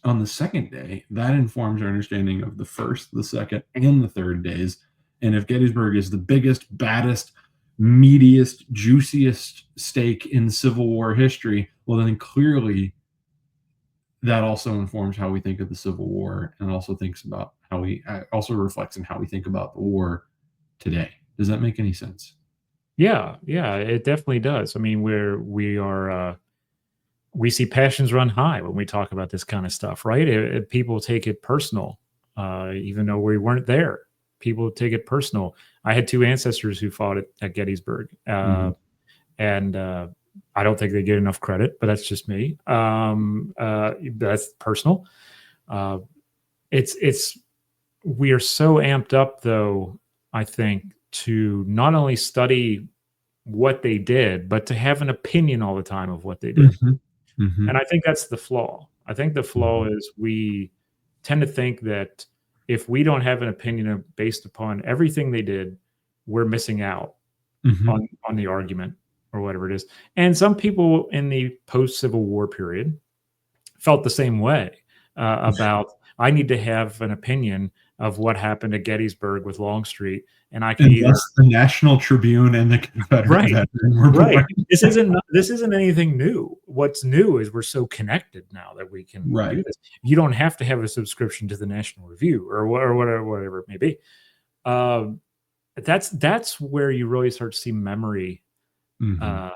on the second day, that informs our understanding of the first, the second, and the third days. And if Gettysburg is the biggest, baddest, meatiest, juiciest stake in Civil War history, well, then clearly that also informs how we think of the Civil War, and also also reflects in how we think about the war today. Does that make any sense? Yeah, it definitely does. I mean, we see passions run high when we talk about this kind of stuff, right? People take it personal, even though we weren't there. People take it personal. I had two ancestors who fought at Gettysburg, and I don't think they get enough credit, but that's just me. That's personal. We are so amped up, though, I think, to not only study what they did, but to have an opinion all the time of what they did. And I think that's the flaw. I think the flaw is we tend to think that if we don't have an opinion based upon everything they did, we're missing out on the argument. or whatever it is. And some people in the post-Civil War period felt the same way about I need to have an opinion of what happened at Gettysburg with Longstreet, and I can either Unless the National Tribune and the Confederate Right. veteran were right. born. This isn't anything new. What's new is we're so connected now that we can Right. do this. You don't have to have a subscription to the National Review or whatever it may be. That's where you really start to see memory Mhm.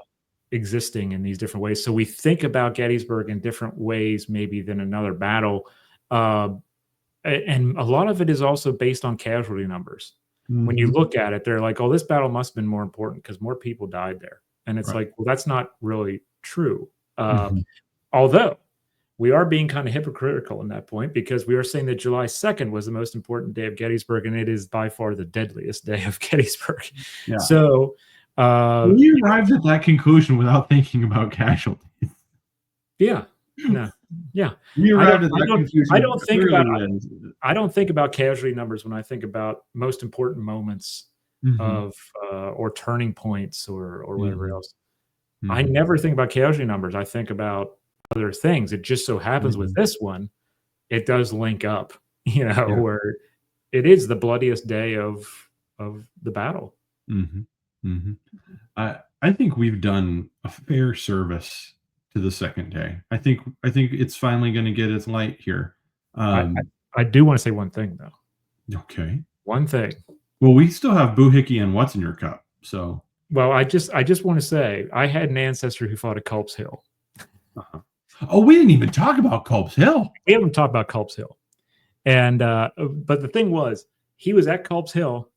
existing in these different ways. So we think about Gettysburg in different ways, maybe than another battle. And a lot of it is also based on casualty numbers. When you Mhm. look at it, they're like, oh, this battle must have been more important because more people died there. And it's Right. like, well, that's not really true. Mhm. Although we are being kind of hypocritical in that point because we are saying that July 2nd was the most important day of Gettysburg, and it is by far the deadliest day of Gettysburg. Yeah. So We arrived at that conclusion without thinking about casualties. yeah, no, yeah. We I arrived don't- at that I don't- conclusion. I don't think about- early as- I don't think about casualty numbers when I think about most important moments Mhm. of or turning points or whatever Mhm. else. I Mhm. never think about casualty numbers. I think about other things. It just so happens with Mhm. this one, it does link up, Yeah. where it is the bloodiest day of the battle. Mhm. Mhm. I think we've done a fair service to the second day. I think it's finally going to get its light here. I do want to say one thing though. Okay. One thing. Well, we still have Boohickey and What's in Your Cup. So Well, I just want to say I had an ancestor who fought at Culp's Hill. oh, we didn't even talk about Culp's Hill. We haven't talked about Culp's Hill. And but the thing was, he was at Culp's Hill,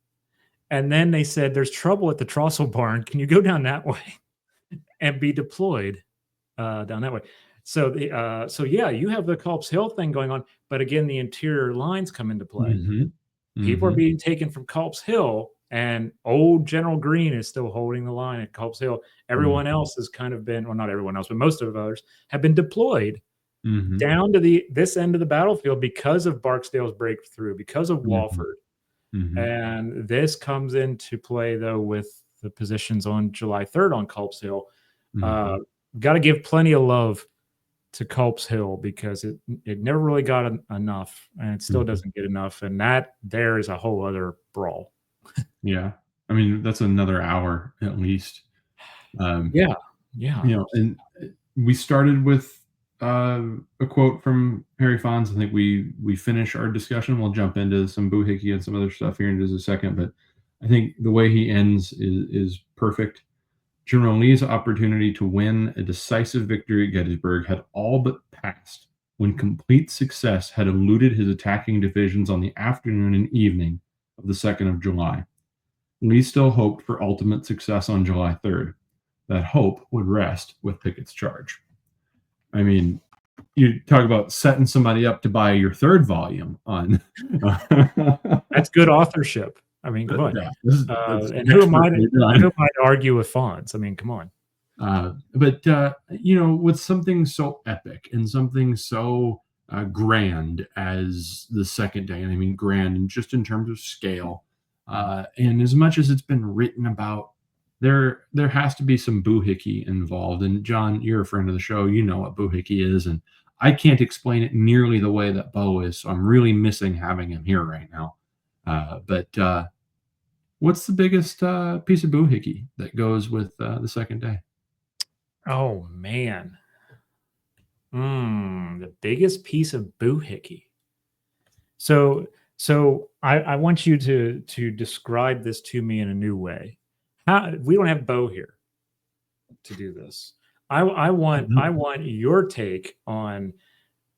and then they said, "There's trouble at the Trossel barn. Can you go down that way and be deployed down that way?" So so yeah, you have the Culp's Hill thing going on, but again, the interior lines come into play. Mhm. People are Mhm. being taken from Culp's Hill, and old General Greene is still holding the line at Culp's Hill. Everyone else has kind of been, well, not everyone else, but most of others have been deployed Mhm. down to this end of the battlefield because of Barksdale's breakthrough, because of Mhm. Walford. Mhm. And this comes into play, though, with the positions on July 3rd on Culp's Hill. Mhm. Got to give plenty of love to Culp's Hill because it never really got enough, and it still Mhm. doesn't get enough. And that there is a whole other brawl. Yeah. I mean, that's another hour at least. Yeah, yeah. And we started with a quote from Harry Fonz. I think we finish our discussion. We'll jump into some Boohickey and some other stuff here in just a second. But I think the way he ends is perfect. General Lee's opportunity to win a decisive victory at Gettysburg had all but passed when complete success had eluded his attacking divisions on the afternoon and evening of the 2nd of July. Lee still hoped for ultimate success on July 3rd. That hope would rest with Pickett's charge. I mean, you talk about setting somebody up to buy your third volume on. That's good authorship. I mean, come on. Yeah, and who am I expertly done. to argue with Fonz? I mean, come on. But with something so epic and something so grand as the second day, and I mean grand and just in terms of scale, and as much as it's been written about, there has to be some Boohickey involved. And John, you're a friend of the show, you know what Boohickey is, and I can't explain it nearly the way that Bo is, so I'm really missing having him here right now. But what's the biggest piece of Boohickey that goes with the second day? Oh man. The biggest piece of Boohickey. So I want you to describe this to me in a new way. We don't have Bo here to do this. I want your take on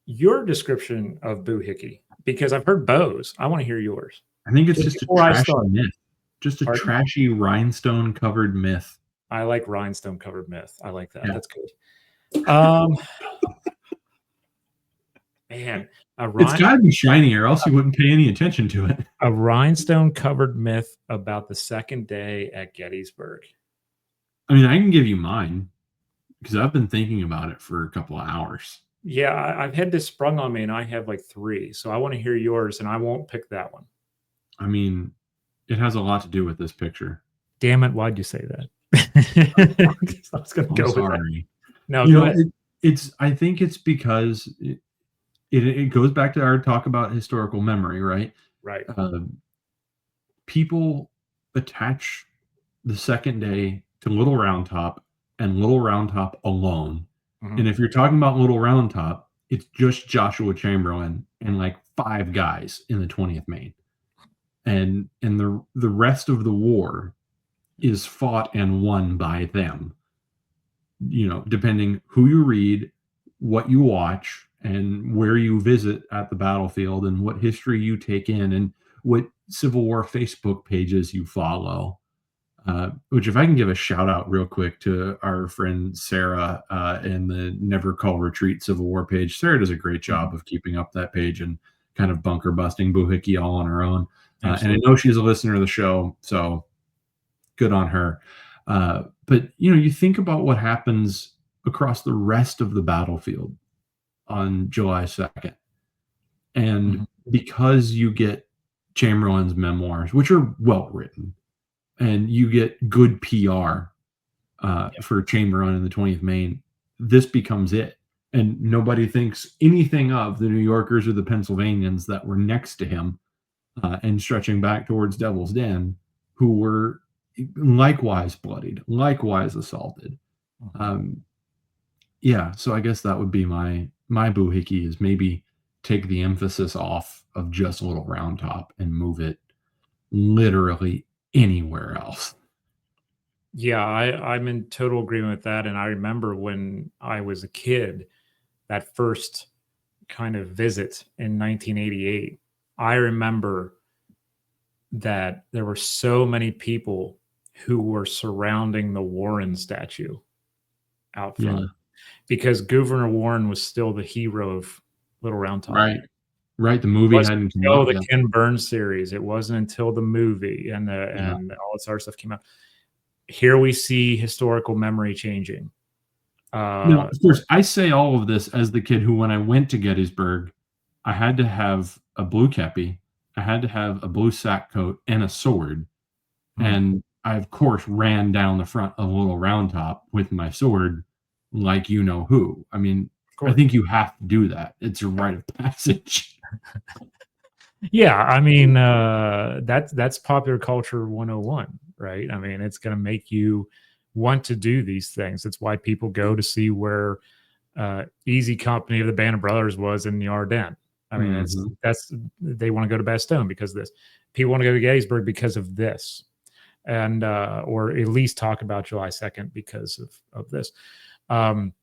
your description of Boohickey because I've heard Bo's. I want to hear yours. I think it's just a before I trashy start. myth. Just a Pardon? trashy rhinestone covered myth. I like rhinestone covered myth. I like that. Yeah. That's good. Man, It's got to be shiny, or else you wouldn't pay any attention to it. a rhinestone covered myth about the second day at Gettysburg. I mean, I can give you mine because I've been thinking about it for a couple of hours. Yeah, I've had this sprung on me, and I have like 3. So I want to hear yours, and I won't pick that one. I mean, it has a lot to do with this picture. Damn it! Why'd you say that? I was going to I'm go with that. sorry. No, You go know, ahead. I think it's because it goes back to our talk about historical memory, right? Right. People attach the second day to Little Round Top and Little Round Top alone. Mhm. And if you're talking about Little Round Top, it's just Joshua Chamberlain and like 5 guys in the 20th Maine. And the rest of the war is fought and won by them. You know, depending who you read, what you watch, and where you visit at the battlefield, and what history you take in, and what Civil War Facebook pages you follow. Which, if I can give a shout out real quick to our friend Sarah in the Never Call Retreat Civil War page. Sarah does a great job of keeping up that page and kind of bunker busting Boohickey all on her own. And I Absolutely. know she's a listener of the show, so good on her. But you know, you think about what happens across the rest of the battlefield on July 2nd, and Mhm. because you get Chamberlain's memoirs, which are well written, and you get good PR for Chamberlain in the 20th Maine, this becomes it. And nobody thinks anything of the New Yorkers or the Pennsylvanians that were next to him and stretching back towards Devil's Den, who were likewise bloodied, likewise assaulted. Mhm. Yeah, so I guess that would be my boohickey, is maybe take the emphasis off of just Little Round Top and move it literally anywhere else. Yeah, I'm in total agreement with that. And I remember when I was a kid, that first kind of visit in 1988, I remember that there were so many people who were surrounding the Warren statue out Yeah, front because Governor Warren was still the hero of Little Round Top. right. Right, the It movie wasn't hadn't come until out the yet. Ken Burns series. It wasn't until the movie and Yeah. all this other stuff came out. Here we see historical memory changing. Now, of course, I say all of this as the kid who, when I went to Gettysburg, I had to have a blue kepi, I had to have a blue sack coat and a sword, and I, of course, ran down the front of Little Round Top with my sword like you know who. I mean, Of I course. think you have to do that. It's a rite of passage. Yeah, I mean, that's popular culture 101, right? I mean, it's going to make you want to do these things. That's why people go to see where Easy Company of the Band of Brothers was in the Ardennes. I mean, Mhm. that's they want to go to Bastogne because of this. People want to go to Gettysburg because of this, and or at least talk about July 2nd because of this. Um,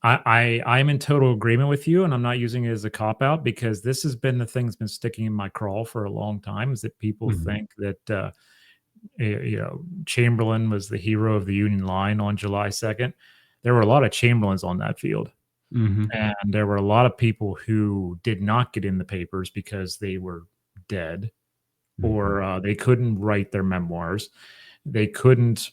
I'm in total agreement with you, and I'm not using it as a cop out because this has been the thing that's been sticking in my craw for a long time. Is that people Mhm. think that you know, Chamberlain was the hero of the Union line on July 2nd. There were a lot of Chamberlains on that field, Mhm. and there were a lot of people who did not get in the papers because they were dead or they couldn't write their memoirs. They couldn't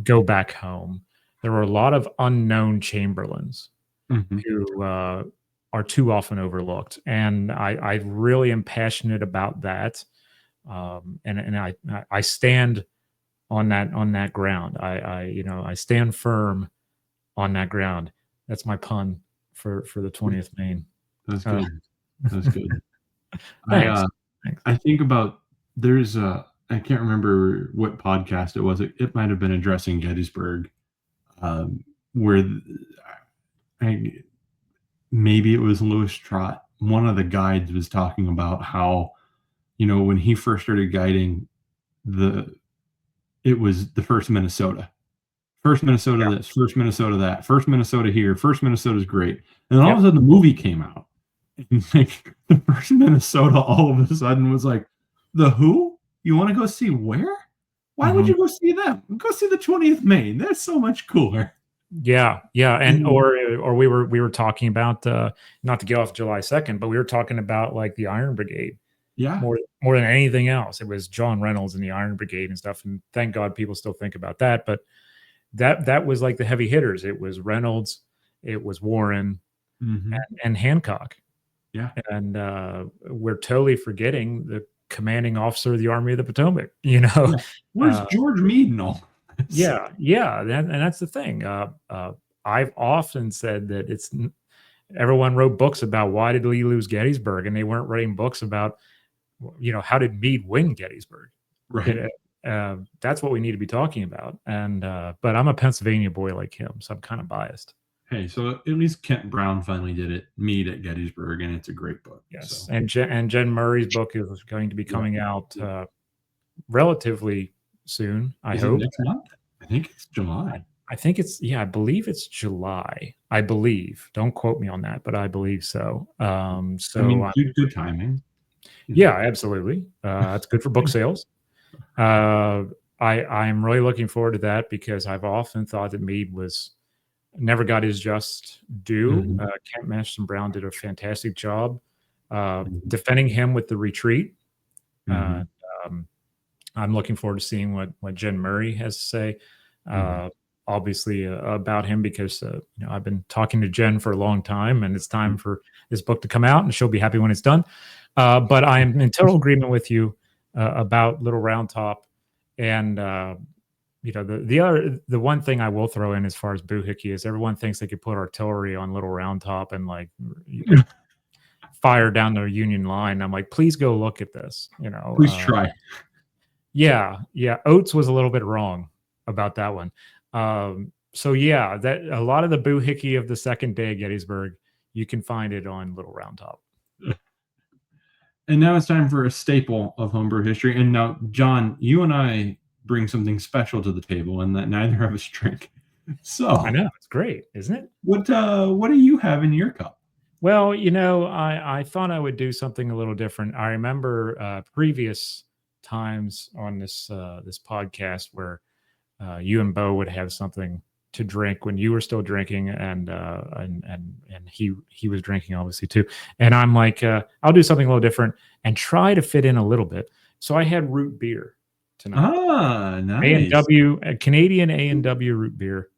go back home. There were a lot of unknown Chamberlains Mhm. who are too often overlooked. And I really am passionate about that. And I stand on that ground. I stand firm on that ground. That's my pun for the 20th Maine. That's Uh, good. That's good. I thanks. Thanks. I think about, there's a, I can't remember what podcast it was. It might have been addressing Gettysburg, where I, maybe it was Lewis Trott. One of the guides was talking about how, you know, when he first started guiding, the it was the first Minnesota. First Minnesota Yeah. this, first Minnesota that, first Minnesota here, first Minnesota's great. And then all Yep. of a sudden the movie came out. And like the first Minnesota all of a sudden was like, the who? You want to go see where? Why would Mhm. you go see them? Go see the 20th Maine. That's so much cooler. Yeah, and Mhm. or we were talking about not to get off July 2nd, but we were talking about like the Iron Brigade Yeah. more than anything else. It was John Reynolds and the Iron Brigade and stuff, and thank God people still think about that. But that was like the heavy hitters. It was Reynolds, it was Warren, Mhm. and Hancock, Yeah. and we're totally forgetting the commanding officer of the Army of the Potomac. You know, Yeah. Where's uh, George Meade and all? Yeah, yeah, and that's the thing. I've often said that everyone wrote books about why did we lose Gettysburg, and they weren't writing books about how did Meade win Gettysburg. Right. That's what we need to be talking about. And but I'm a Pennsylvania boy like him, so I'm kind of biased. Hey, so at least Kent Brown finally did it. Meade at Gettysburg, and it's a great book. Yes, So. and Jen Murray's book is going to be coming out relatively soon. I Is it hope next month? I think it's July. I think I believe it's July. I believe. Don't quote me on that, but I believe so. So I mean, good timing. yeah, absolutely. It's good for book sales. I'm really looking forward to that because I've often thought that Meade never got his just due. Mhm. Kent Masterson Brown did a fantastic job Mhm. defending him with the retreat. Mhm. I'm looking forward to seeing what Jen Murray has to say. Obviously about him because I've been talking to Jen for a long time, and it's time for this book to come out, and she'll be happy when it's done. But I am in total agreement with you about Little Round Top, and the one thing I will throw in as far as Boohickey is everyone thinks they could put artillery on Little Round Top and fire down the Union line. I'm like, please go look at this. Please try. Yeah. Oates was a little bit wrong about that one. So yeah, that a lot of the Boohickey of the second day at Gettysburg, you can find it on Little Round Top. And now it's time for a staple of homebrew history. And now, John, you and I bring something special to the table, and that neither of us drink. So I know it's great, isn't it? What do you have in your cup? Well, I thought I would do something a little different. I remember previous times on this podcast where you and Bo would have something to drink when you were still drinking, and he was drinking obviously too. And I'm like, I'll do something a little different and try to fit in a little bit. So I had root beer tonight. Ah, nice. A&W, Canadian A&W root beer.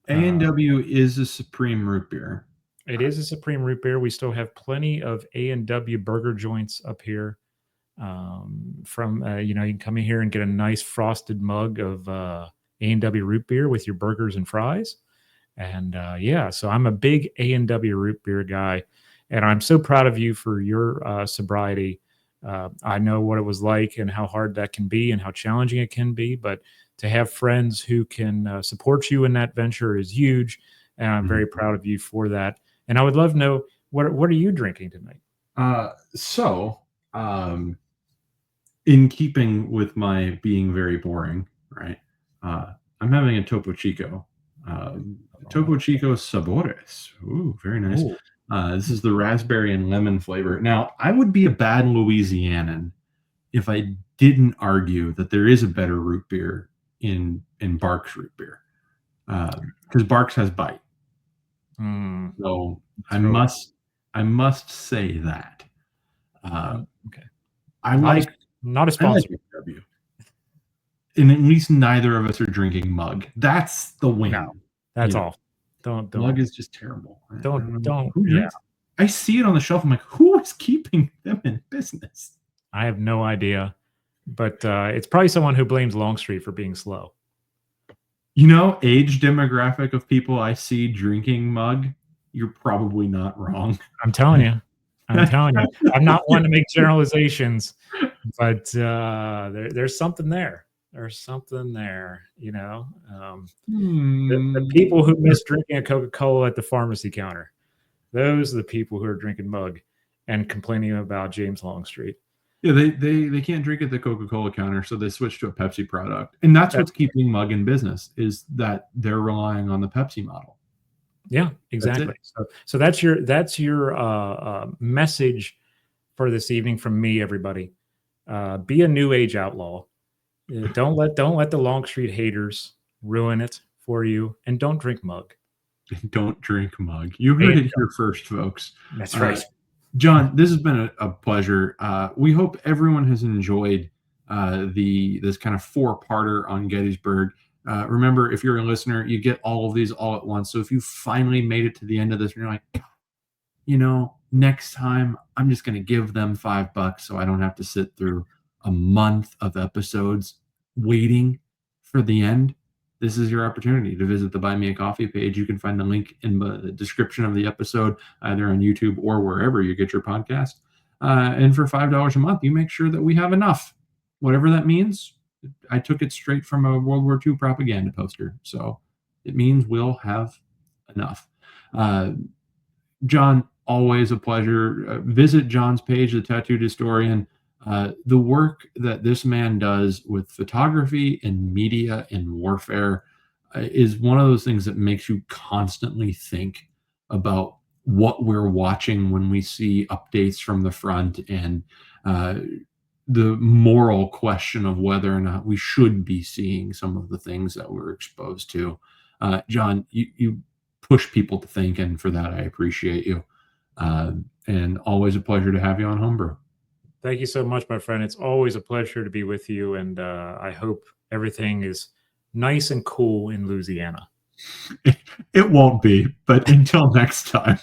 A&W is a supreme root beer. It is a supreme root beer. We still have plenty of A&W burger joints up here. You can come in here and get a nice frosted mug of A&W root beer with your burgers and fries. And so I'm a big A&W root beer guy, and I'm so proud of you for your sobriety. I know what it was like and how hard that can be and how challenging it can be, but to have friends who can support you in that venture is huge, and I'm very proud of you for that. And I would love to know, what are you drinking tonight? In keeping with my being very boring, right? I'm having a Topo Chico. Topo Chico Sabores. Ooh, very nice. Ooh. This is the raspberry and lemon flavor. Now, I would be a bad Louisianan if I didn't argue that there is a better root beer in Barks root beer, because Barks has bite. So I must say that. Okay. Not a sponsor. And at least neither of us are drinking Mug. That's the win. No, that's all. Don't. Mug is just terrible. Don't. Yeah. I see it on the shelf. I'm like, who is keeping them in business? I have no idea, but it's probably someone who blames Longstreet for being slow. Age demographic of people I see drinking Mug, you're probably not wrong. I'm telling you. I'm not one to make generalizations, but there's something there. There's something there, the people who miss drinking a Coca-Cola at the pharmacy counter. Those are the people who are drinking Mug and complaining about James Longstreet. Yeah, they can't drink at the Coca-Cola counter, so they switch to a Pepsi product. And that's what's keeping Mug in business, is that they're relying on the Pepsi model. Yeah, exactly. So that's your message for this evening from me, everybody. Be a new age outlaw. Don't let the Longstreet haters ruin it for you, and don't drink Mug. Don't drink Mug. You heard it here first, folks. That's right. John, this has been a pleasure. We hope everyone has enjoyed this kind of four-parter on Gettysburg. Remember, if you're a listener, you get all of these all at once. So if you finally made it to the end of this and you're like, next time I'm just going to give them $5 so I don't have to sit through a month of episodes waiting for the end, this is your opportunity to visit the Buy Me a Coffee page. You can find the link in the description of the episode, either on YouTube or wherever you get your podcast. And for $5 a month, you make sure that we have enough, whatever that means. I took it straight from a World War II propaganda poster. So it means we'll have enough. John, always a pleasure. Visit John's page, The Tattooed Historian. The work that this man does with photography and media and warfare is one of those things that makes you constantly think about what we're watching when we see updates from the front, and the moral question of whether or not we should be seeing some of the things that we're exposed to. John, you push people to think, and for that I appreciate you. And always a pleasure to have you on Homebrew. Thank you so much, my friend. It's always a pleasure to be with you, and I hope everything is nice and cool in Louisiana. It won't be, but until next time.